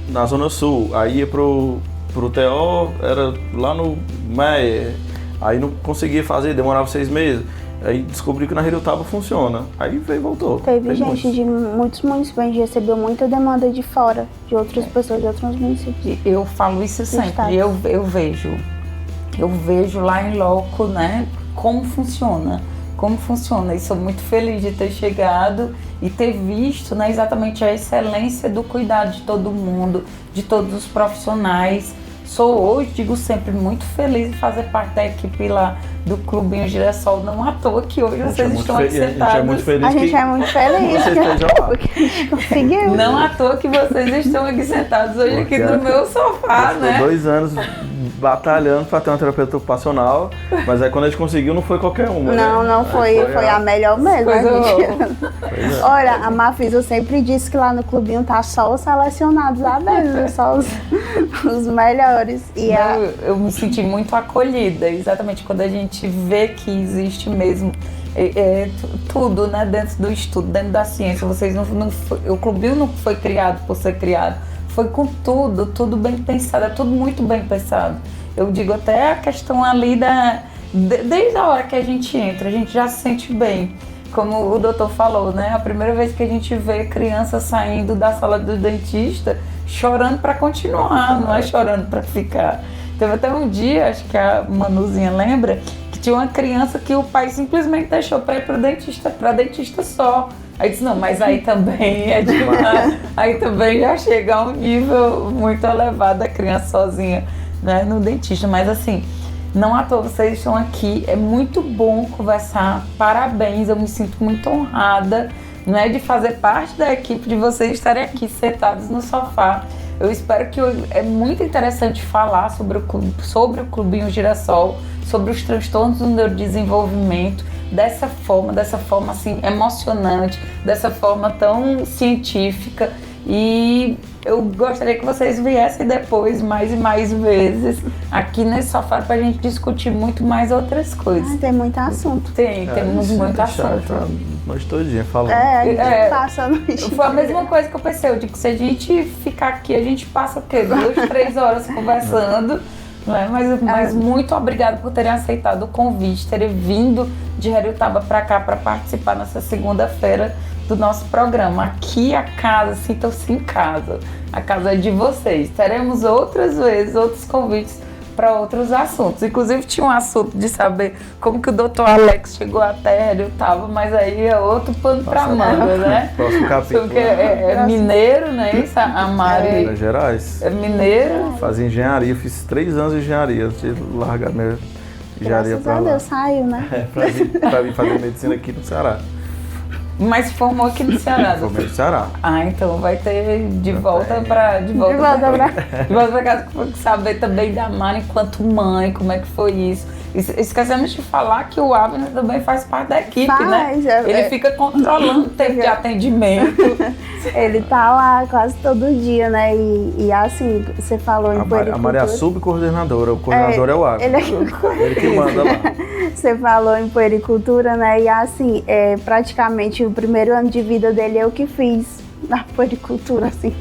na Zona Sul, aí ia pro TO, era lá no Meier, aí não conseguia fazer, demorava 6 meses. Aí descobri que na Heriotaba funciona. Aí veio e voltou. Teve gente de muitos municípios, a gente recebeu muita demanda de fora, de outras pessoas, de outros municípios. Eu falo isso sempre, eu vejo lá em loco, né, como funciona. E sou muito feliz de ter chegado e ter visto, né, exatamente a excelência do cuidado de todo mundo, de todos os profissionais. Sou hoje, digo sempre, muito feliz de fazer parte da equipe lá do Clubinho Girassol. Não à toa que hoje vocês estão aqui sentados. A gente é muito feliz. A gente é muito feliz vocês estejam lá. Porque a gente conseguiu. Não à toa que vocês estão aqui sentados hoje aqui no meu sofá, né? 2 anos batalhando para ter uma terapeuta ocupacional, mas aí quando a gente conseguiu não foi qualquer uma. Não foi a melhor mesmo. Olha, a Mafisa sempre disse que lá no clubinho tá só os selecionados lá dentro, só os melhores. E eu me senti muito acolhida, exatamente quando a gente vê que existe mesmo tudo, né, dentro do estudo, dentro da ciência. O clubinho não foi criado por ser criado. Foi com tudo bem pensado, é tudo muito bem pensado. Eu digo até a questão ali desde a hora que a gente entra, a gente já se sente bem. Como o doutor falou, né? A primeira vez que a gente vê criança saindo da sala do dentista chorando para continuar, não é chorando para ficar. Teve até um dia, acho que a Manuzinha lembra, que tinha uma criança que o pai simplesmente deixou para ir para dentista só. Aí disse, não, mas aí também é demais. Aí também já chega a um nível muito elevado da criança sozinha, né, no dentista. Mas assim, não à toa vocês estão aqui, é muito bom conversar, parabéns, eu me sinto muito honrada, né, de fazer parte da equipe, de vocês estarem aqui sentados no sofá. Eu espero que é muito interessante falar sobre o Clubinho Girassol, sobre os transtornos do neurodesenvolvimento, dessa forma assim, emocionante, dessa forma tão científica. E eu gostaria que vocês viessem depois, mais e mais vezes, aqui nesse sofá pra gente discutir muito mais outras coisas. Tem muito assunto. Temos muito assunto. Noite todinha falando. A gente passa a noite. Foi a mesma coisa que eu pensei, eu digo que se a gente ficar aqui, a gente passa o quê? 2, 3 horas conversando. Mas muito obrigada por terem aceitado o convite, terem vindo de Heriotaba para cá para participar nessa segunda-feira do nosso programa. Aqui a casa, sintam-se em casa. A casa é de vocês. Teremos outras vezes, outros convites para outros assuntos. Inclusive tinha um assunto de saber como que o Dr. Alex chegou até Heriotaba, mas aí é outro pano para manga, né? Próximo capítulo. Porque é mineiro, né? Isso, a Mari. Minas Gerais. É mineiro. Fazia engenharia, fiz 3 anos de engenharia antes de largar minha engenharia para lá. Deus, saiu, né? Pra vir fazer medicina aqui no Ceará. Mas se formou aqui no Ceará. Formei no Ceará. Então vai ter de volta pra casa, saber também da Mari enquanto mãe, como é que foi isso. Esquecemos de falar que o Abner também faz parte da equipe, né? Ele fica controlando o tempo de atendimento. Ele tá lá quase todo dia, né? E assim, você falou em puericultura. A Mari é a subcoordenadora, o coordenador é o Abner. Ele que manda lá. Você falou em puericultura, né? E assim, praticamente o primeiro ano de vida dele eu que fiz na puericultura, assim.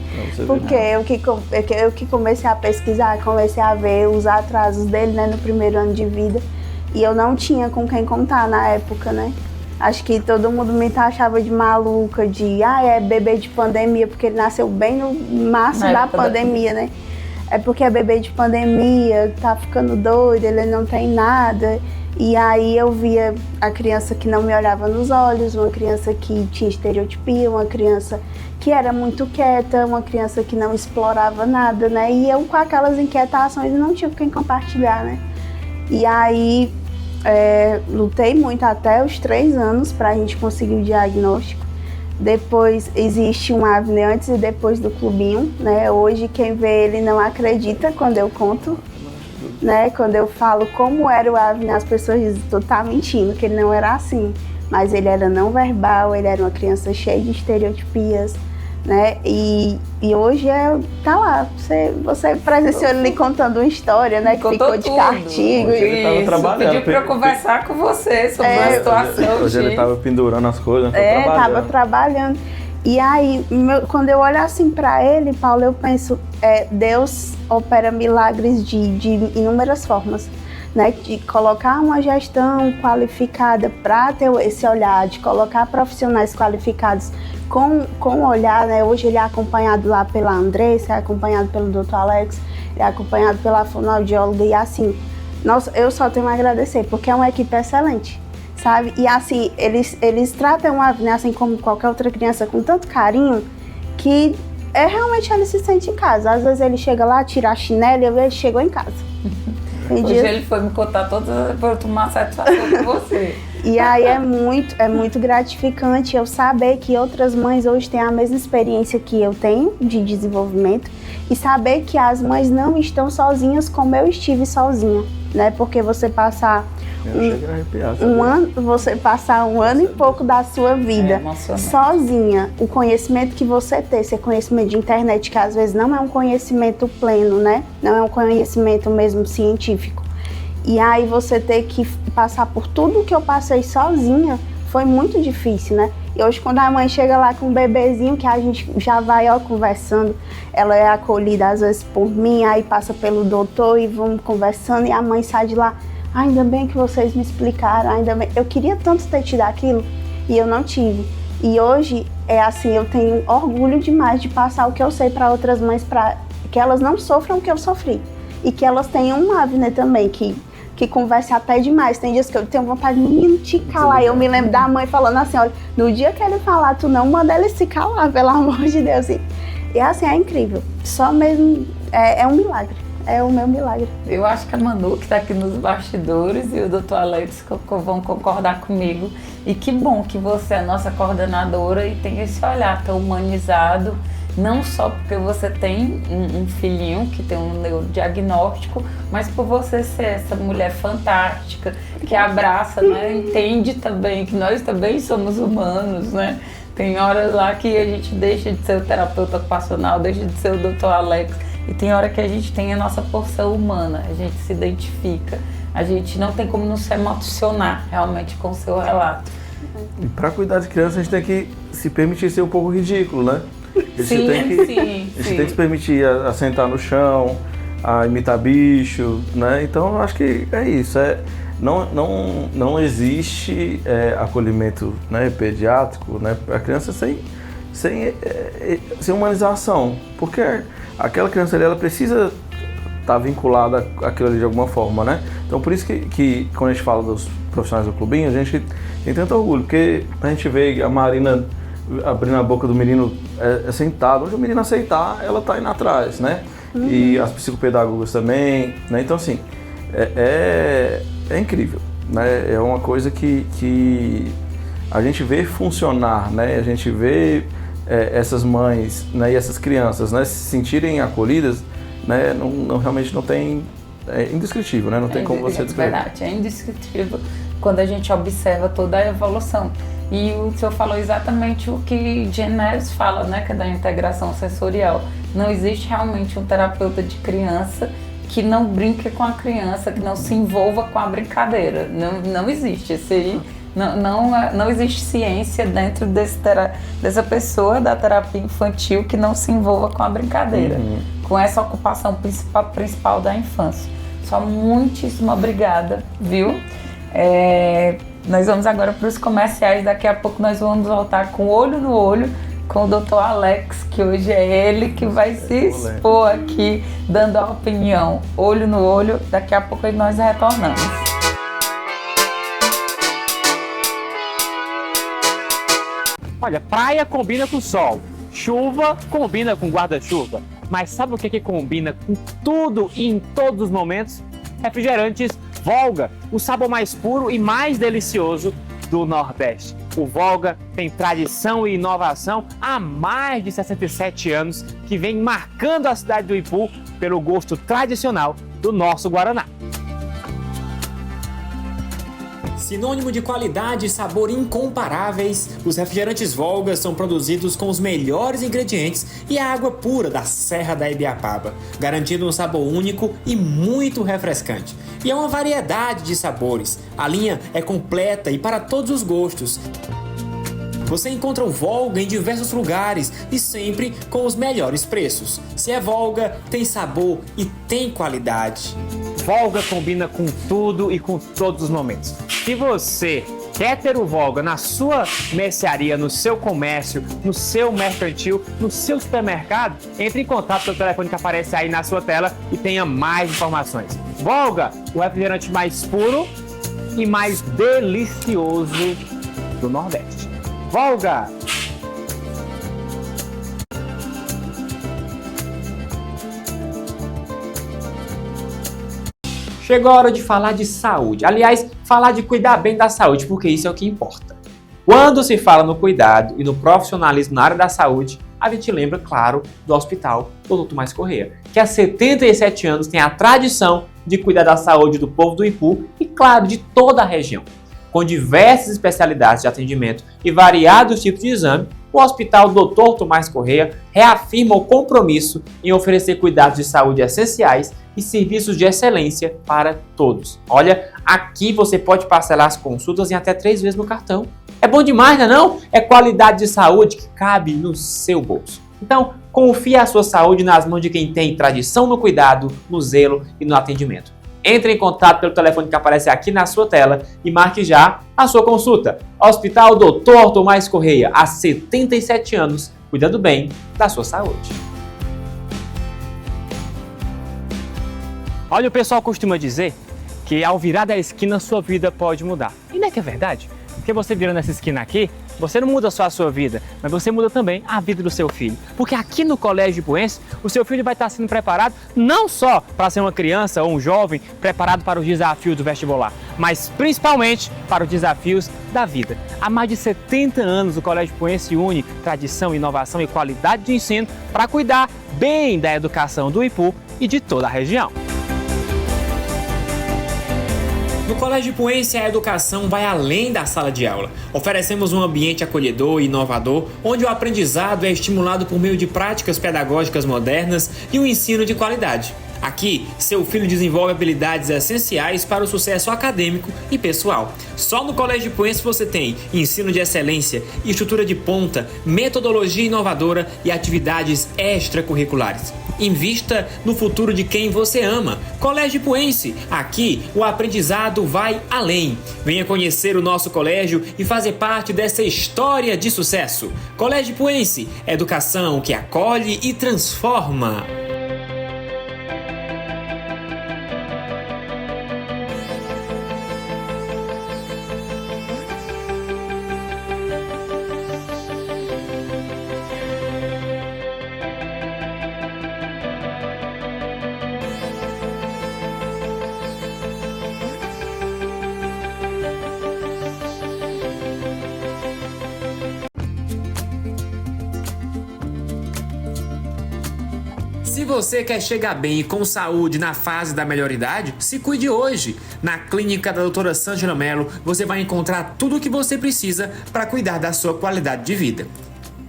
Porque eu que comecei a pesquisar, comecei a ver os atrasos dele, né, no primeiro ano de vida. E eu não tinha com quem contar na época, né? Acho que todo mundo me taxava de maluca, de é bebê de pandemia, porque ele nasceu bem no máximo da pandemia, né? É porque é bebê de pandemia, tá ficando doido, ele não tem nada. E aí eu via a criança que não me olhava nos olhos, uma criança que tinha estereotipia, uma criança que era muito quieta, uma criança que não explorava nada, né? E eu com aquelas inquietações não tinha com quem compartilhar, né? E aí lutei muito até os 3 anos pra gente conseguir o diagnóstico. Depois existe um Avner antes e depois do clubinho, né? Hoje quem vê ele não acredita quando eu conto. Né? Quando eu falo como era o Avner, as pessoas dizem que tu tá mentindo, que ele não era assim. mas ele era não verbal, ele era uma criança cheia de estereotipias, né? E hoje tá lá, você presenciou ele contando uma história, né? Que ficou de castigo. Hoje ele tava trabalhando. Pedi pra conversar com você sobre a situação. Hoje ele tava pendurando as coisas, tava trabalhando. E aí, quando eu olho assim pra ele, Paulo, eu penso, Deus opera milagres de inúmeras formas, né? De colocar uma gestão qualificada para ter esse olhar, de colocar profissionais qualificados com olhar, né? Hoje ele é acompanhado lá pela Andressa, é acompanhado pelo Dr. Alex, é acompanhado pela fonoaudióloga e assim, nossa, eu só tenho a agradecer, porque é uma equipe excelente, sabe? E assim, eles tratam a Avner assim como qualquer outra criança com tanto carinho que realmente ele se sente em casa. Às vezes ele chega lá, tira a chinela e eu vejo ele chegou em casa. Hoje ele foi me contar toda para eu tomar satisfação com você. E aí é muito gratificante eu saber que outras mães hoje têm a mesma experiência que eu tenho de desenvolvimento e saber que as mães não estão sozinhas como eu estive sozinha, né? Porque você passar um ano e pouco da sua vida sozinha, o conhecimento que você tem, esse conhecimento de internet, que às vezes não é um conhecimento pleno, né? Não é um conhecimento mesmo científico. E aí você ter que passar por tudo que eu passei sozinha foi muito difícil, né? E hoje quando a mãe chega lá com um bebezinho, que a gente já vai conversando, ela é acolhida às vezes por mim, aí passa pelo doutor e vamos conversando e a mãe sai de lá, ainda bem que vocês me explicaram, ainda bem. Eu queria tanto ter tido aquilo e eu não tive. E hoje é assim, eu tenho orgulho demais de passar o que eu sei para outras mães, para que elas não sofram o que eu sofri. E que elas tenham uma Avner também, que converse até demais. Tem dias que eu tenho vontade de menino te calar. Eu me lembro da mãe falando assim, olha, no dia que ele falar, tu não manda ele se calar, pelo amor de Deus. E assim, é incrível. Só mesmo, é um milagre. É o meu milagre. Eu acho que a Manu, que está aqui nos bastidores, e o Dr. Alex vão concordar comigo. E que bom que você é a nossa coordenadora e tem esse olhar tão humanizado, não só porque você tem um filhinho que tem um neurodiagnóstico, mas por você ser essa mulher fantástica, que abraça, né? Entende também que nós também somos humanos, né? Tem horas lá que a gente deixa de ser o terapeuta ocupacional, deixa de ser o Dr. Alex, e tem hora que a gente tem a nossa porção humana, a gente se identifica, a gente não tem como não se emocionar realmente com o seu relato. E para cuidar de criança a gente tem que se permitir ser um pouco ridículo, né? A gente tem que se permitir a sentar no chão, a imitar bicho, né? Então eu acho que é isso. Não existe acolhimento, né, pediátrico, né, para a criança sem humanização, porque aquela criança ali ela precisa estar vinculada àquilo ali de alguma forma, né? Então por isso que quando a gente fala dos profissionais do clubinho, a gente tem tanto orgulho, porque a gente vê a Marina abrindo a boca do menino sentado, onde o menino aceitar, ela tá indo atrás, né? E as psicopedagogas também, né? Então assim, é incrível, né? É uma coisa que a gente vê funcionar, né? A gente vê essas mães, né, e essas crianças, né, se sentirem acolhidas, né? Realmente não tem, indescritível, né? Não tem como você descrever. É verdade, é indescritível quando a gente observa toda a evolução. E o senhor falou exatamente o que Genes fala, né, que é da integração sensorial. Não existe realmente um terapeuta de criança que não brinque com a criança, que não se envolva com a brincadeira. Não existe. Isso aí, não existe ciência dentro dessa pessoa da terapia infantil que não se envolva com a brincadeira, com essa ocupação principal da infância. Só muitíssimo obrigada, viu? Nós vamos agora para os comerciais, daqui a pouco nós vamos voltar com olho no olho com o Dr. Alex, que hoje é ele que vai se expor aqui, dando a opinião. Olho no olho, daqui a pouco nós retornamos. Olha, praia combina com sol, chuva combina com guarda-chuva, mas sabe o que combina com tudo e em todos os momentos? Refrigerantes Volga, o sabor mais puro e mais delicioso do Nordeste. O Volga tem tradição e inovação há mais de 67 anos, que vem marcando a cidade do Ipu pelo gosto tradicional do nosso Guaraná. Sinônimo de qualidade e sabor incomparáveis, os refrigerantes Volga são produzidos com os melhores ingredientes e a água pura da Serra da Ibiapaba, garantindo um sabor único e muito refrescante. E é uma variedade de sabores. A linha é completa e para todos os gostos. Você encontra o Volga em diversos lugares e sempre com os melhores preços. Se é Volga, tem sabor e tem qualidade. Volga combina com tudo e com todos os momentos. Se você quer ter o Volga na sua mercearia, no seu comércio, no seu mercantil, no seu supermercado, entre em contato pelo telefone que aparece aí na sua tela e tenha mais informações. Volga, o refrigerante mais puro e mais delicioso do Nordeste. Volga! Chegou a hora de falar de saúde. Aliás, falar de cuidar bem da saúde, porque isso é o que importa. Quando se fala no cuidado e no profissionalismo na área da saúde, a gente lembra, claro, do Hospital Dr. Tomás Correia, que há 77 anos tem a tradição de cuidar da saúde do povo do Ipu e, claro, de toda a região. Com diversas especialidades de atendimento e variados tipos de exame, o Hospital Dr. Tomás Correia reafirma o compromisso em oferecer cuidados de saúde essenciais e serviços de excelência para todos. Olha, aqui você pode parcelar as consultas em até 3 vezes no cartão. É bom demais, não? É qualidade de saúde que cabe no seu bolso. Então, confie a sua saúde nas mãos de quem tem tradição no cuidado, no zelo e no atendimento. Entre em contato pelo telefone que aparece aqui na sua tela e marque já a sua consulta. Hospital Dr. Tomás Correia, há 77 anos, cuidando bem da sua saúde. Olha, o pessoal costuma dizer que ao virar da esquina sua vida pode mudar. E não é que é verdade? Porque você virando essa esquina aqui, você não muda só a sua vida, mas você muda também a vida do seu filho. Porque aqui no Colégio Ipuense, o seu filho vai estar sendo preparado não só para ser uma criança ou um jovem preparado para os desafios do vestibular, mas principalmente para os desafios da vida. Há mais de 70 anos o Colégio Ipuense une tradição, inovação e qualidade de ensino para cuidar bem da educação do Ipu e de toda a região. No Colégio Ipuense, a educação vai além da sala de aula. Oferecemos um ambiente acolhedor e inovador, onde o aprendizado é estimulado por meio de práticas pedagógicas modernas e um ensino de qualidade. Aqui, seu filho desenvolve habilidades essenciais para o sucesso acadêmico e pessoal. Só no Colégio Ipuense você tem ensino de excelência, estrutura de ponta, metodologia inovadora e atividades extracurriculares. Invista no futuro de quem você ama. Colégio Ipuense, aqui o aprendizado vai além. Venha conhecer o nosso colégio e fazer parte dessa história de sucesso. Colégio Ipuense, educação que acolhe e transforma. Se você quer chegar bem e com saúde na fase da melhoridade, se cuide hoje. Na clínica da doutora Sângela Mello, você vai encontrar tudo o que você precisa para cuidar da sua qualidade de vida.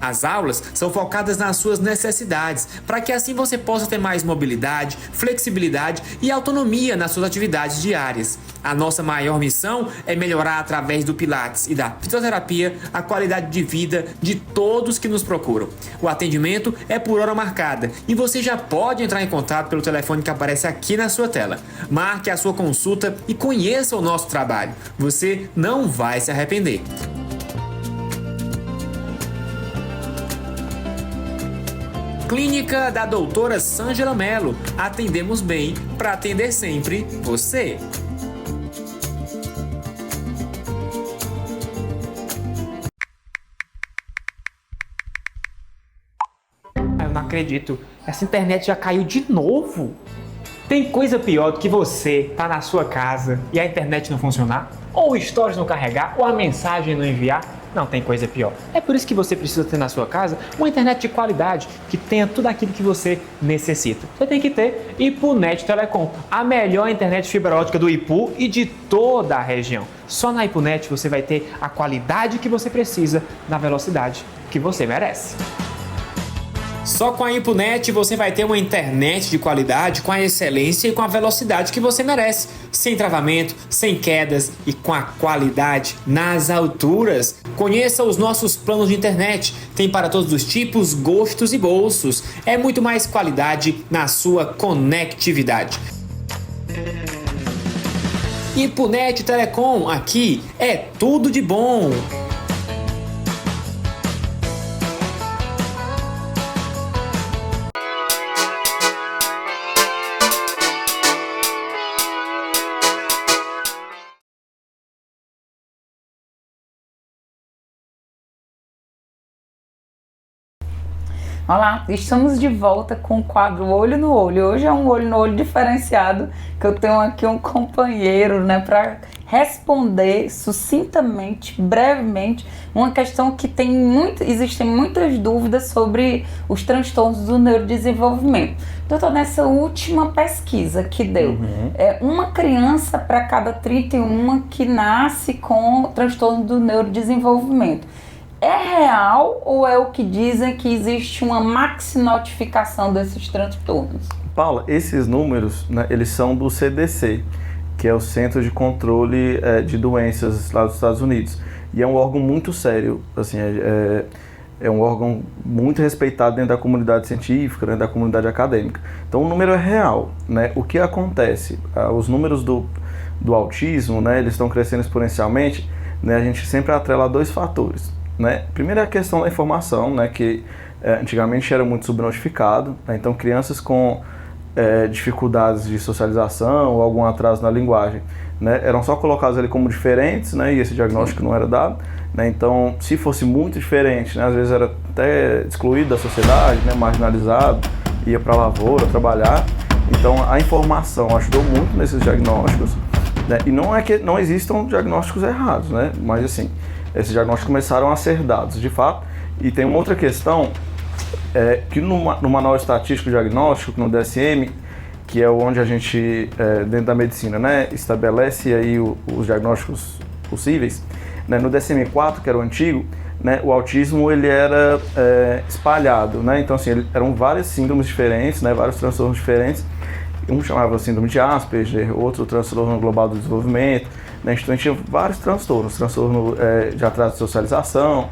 As aulas são focadas nas suas necessidades, para que assim você possa ter mais mobilidade, flexibilidade e autonomia nas suas atividades diárias. A nossa maior missão é melhorar através do Pilates e da fisioterapia a qualidade de vida de todos que nos procuram. O atendimento é por hora marcada e você já pode entrar em contato pelo telefone que aparece aqui na sua tela. Marque a sua consulta e conheça o nosso trabalho. Você não vai se arrepender. Clínica da doutora Sângela Mello. Atendemos bem para atender sempre você. Eu não acredito. Essa internet já caiu de novo. Tem coisa pior do que você tá na sua casa e a internet não funcionar? Ou o stories não carregar? Ou a mensagem não enviar? Não tem coisa pior. É por isso que você precisa ter na sua casa uma internet de qualidade que tenha tudo aquilo que você necessita. Você tem que ter IPUNET Telecom, a melhor internet fibra ótica do Ipu e de toda a região. Só na IPUNET você vai ter a qualidade que você precisa na velocidade que você merece. Só com a IPUNET você vai ter uma internet de qualidade, com a excelência e com a velocidade que você merece. Sem travamento, sem quedas e com a qualidade nas alturas. Conheça os nossos planos de internet. Tem para todos os tipos, gostos e bolsos. É muito mais qualidade na sua conectividade. IPUNET Telecom, aqui é tudo de bom. Olá, estamos de volta com o quadro Olho no Olho. Hoje é um olho no olho diferenciado, que eu tenho aqui um companheiro, né, para responder sucintamente, brevemente, uma questão que existem muitas dúvidas sobre os transtornos do neurodesenvolvimento. Doutor, nessa última pesquisa que deu, uma criança para cada 31 que nasce com transtorno do neurodesenvolvimento. É real ou é o que dizem que existe uma maxinotificação desses transtornos? Paula, esses números, né, eles são do CDC, que é o Centro de Controle de Doenças lá dos Estados Unidos. E é um órgão muito sério, assim, é um órgão muito respeitado dentro da comunidade científica, né, da comunidade acadêmica. Então o número é real, né? O que acontece? Os números do autismo, né, eles estão crescendo exponencialmente, né? A gente sempre atrela a dois fatores. Né? Primeiro é a questão da informação, né, que antigamente era muito subnotificado, né? Então crianças com dificuldades de socialização ou algum atraso na linguagem, né, eram só colocadas ali como diferentes, né, e esse diagnóstico não era dado, né? Então se fosse muito diferente, né, às vezes era até excluído da sociedade, né, marginalizado, ia para a lavoura trabalhar. Então a informação ajudou muito nesses diagnósticos, né? E não é que não existam diagnósticos errados, né? Mas assim, esses diagnósticos começaram a ser dados, de fato. E tem uma outra questão, que no Manual Estatístico Diagnóstico, no DSM, que é onde a gente, dentro da medicina, né, estabelece aí os diagnósticos possíveis, né, no DSM-4, que era o antigo, né, o autismo ele era espalhado, né, então assim, eram várias síndromes diferentes, né, vários transtornos diferentes. Um chamava síndrome de Asperger, outro transtorno global do desenvolvimento, né? Então a gente tinha vários transtorno de atraso de socialização,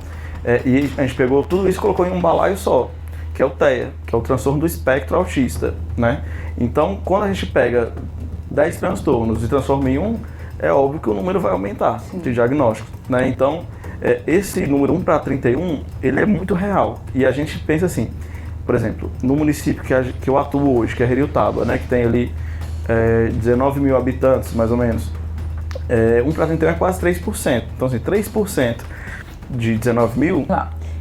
e a gente pegou tudo isso e colocou em um balaio só, que é o TEA, que é o transtorno do espectro autista, né? Então quando a gente pega 10 transtornos e transforma em um, é óbvio que o número vai aumentar de diagnóstico, né? Então esse número 1 para 31, ele é muito real, e a gente pensa assim, por exemplo, no município que eu atuo hoje, que é Heriotaba, né, que tem ali 19 mil habitantes, mais ou menos, 1 para 31 é quase 3%. Então, assim, 3% de 19 mil...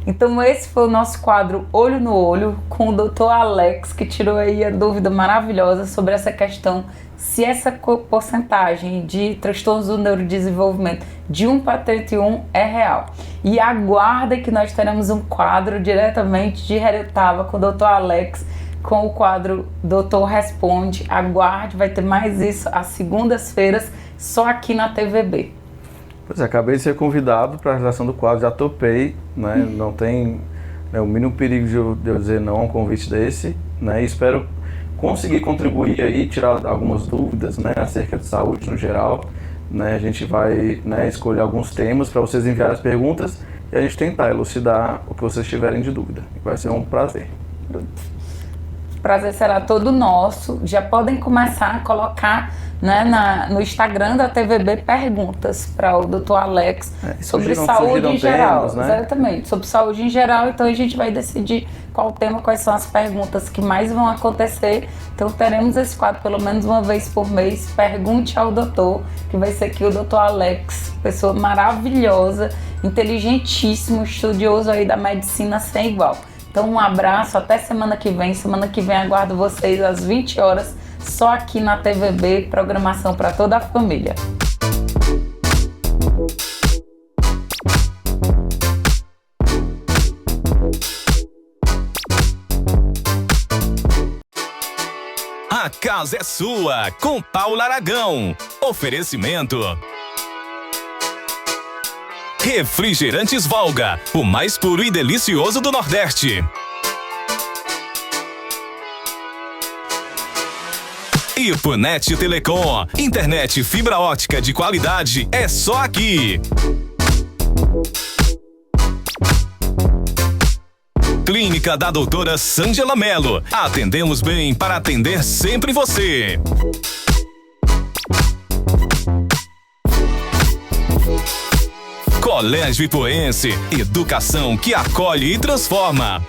Então, esse foi o nosso quadro Olho no Olho, com o Dr. Alex, que tirou aí a dúvida maravilhosa sobre essa questão, se essa porcentagem de transtornos do neurodesenvolvimento de 1 para 31 é real. E aguarda que nós teremos um quadro diretamente de Heriotaba com o Dr. Alex, com o quadro Doutor Responde. Aguarde, vai ter mais isso às segundas-feiras, só aqui na TVB. Pois é, acabei de ser convidado para a realização do quadro, já topei, né? Não tem o mínimo perigo de eu dizer não a um convite desse, né? E espero conseguir contribuir aí, tirar algumas dúvidas, né, acerca de saúde no geral, né? A gente vai, né, escolher alguns temas para vocês enviarem as perguntas e a gente tentar elucidar o que vocês tiverem de dúvida. Vai ser um prazer. O prazer será todo nosso. Já podem começar a colocar, né, no Instagram da TVB perguntas para o Dr. Alex sobre saúde em geral. Temas, né? Exatamente, sobre saúde em geral. Então a gente vai decidir qual o tema, quais são as perguntas que mais vão acontecer. Então teremos esse quadro pelo menos uma vez por mês. Pergunte ao doutor, que vai ser aqui o Dr. Alex, pessoa maravilhosa, inteligentíssimo, estudioso aí da medicina sem igual. Então um abraço, até semana que vem. Semana que vem aguardo vocês às 20 horas, só aqui na TVB, programação para toda a família. A casa é sua, com Paula Aragão. Oferecimento. Refrigerantes Volga, o mais puro e delicioso do Nordeste. Ipunet Telecom, internet fibra ótica de qualidade é só aqui. Clínica da doutora Sângela Mello. Atendemos bem para atender sempre você. Colégio Ipuense, educação que acolhe e transforma.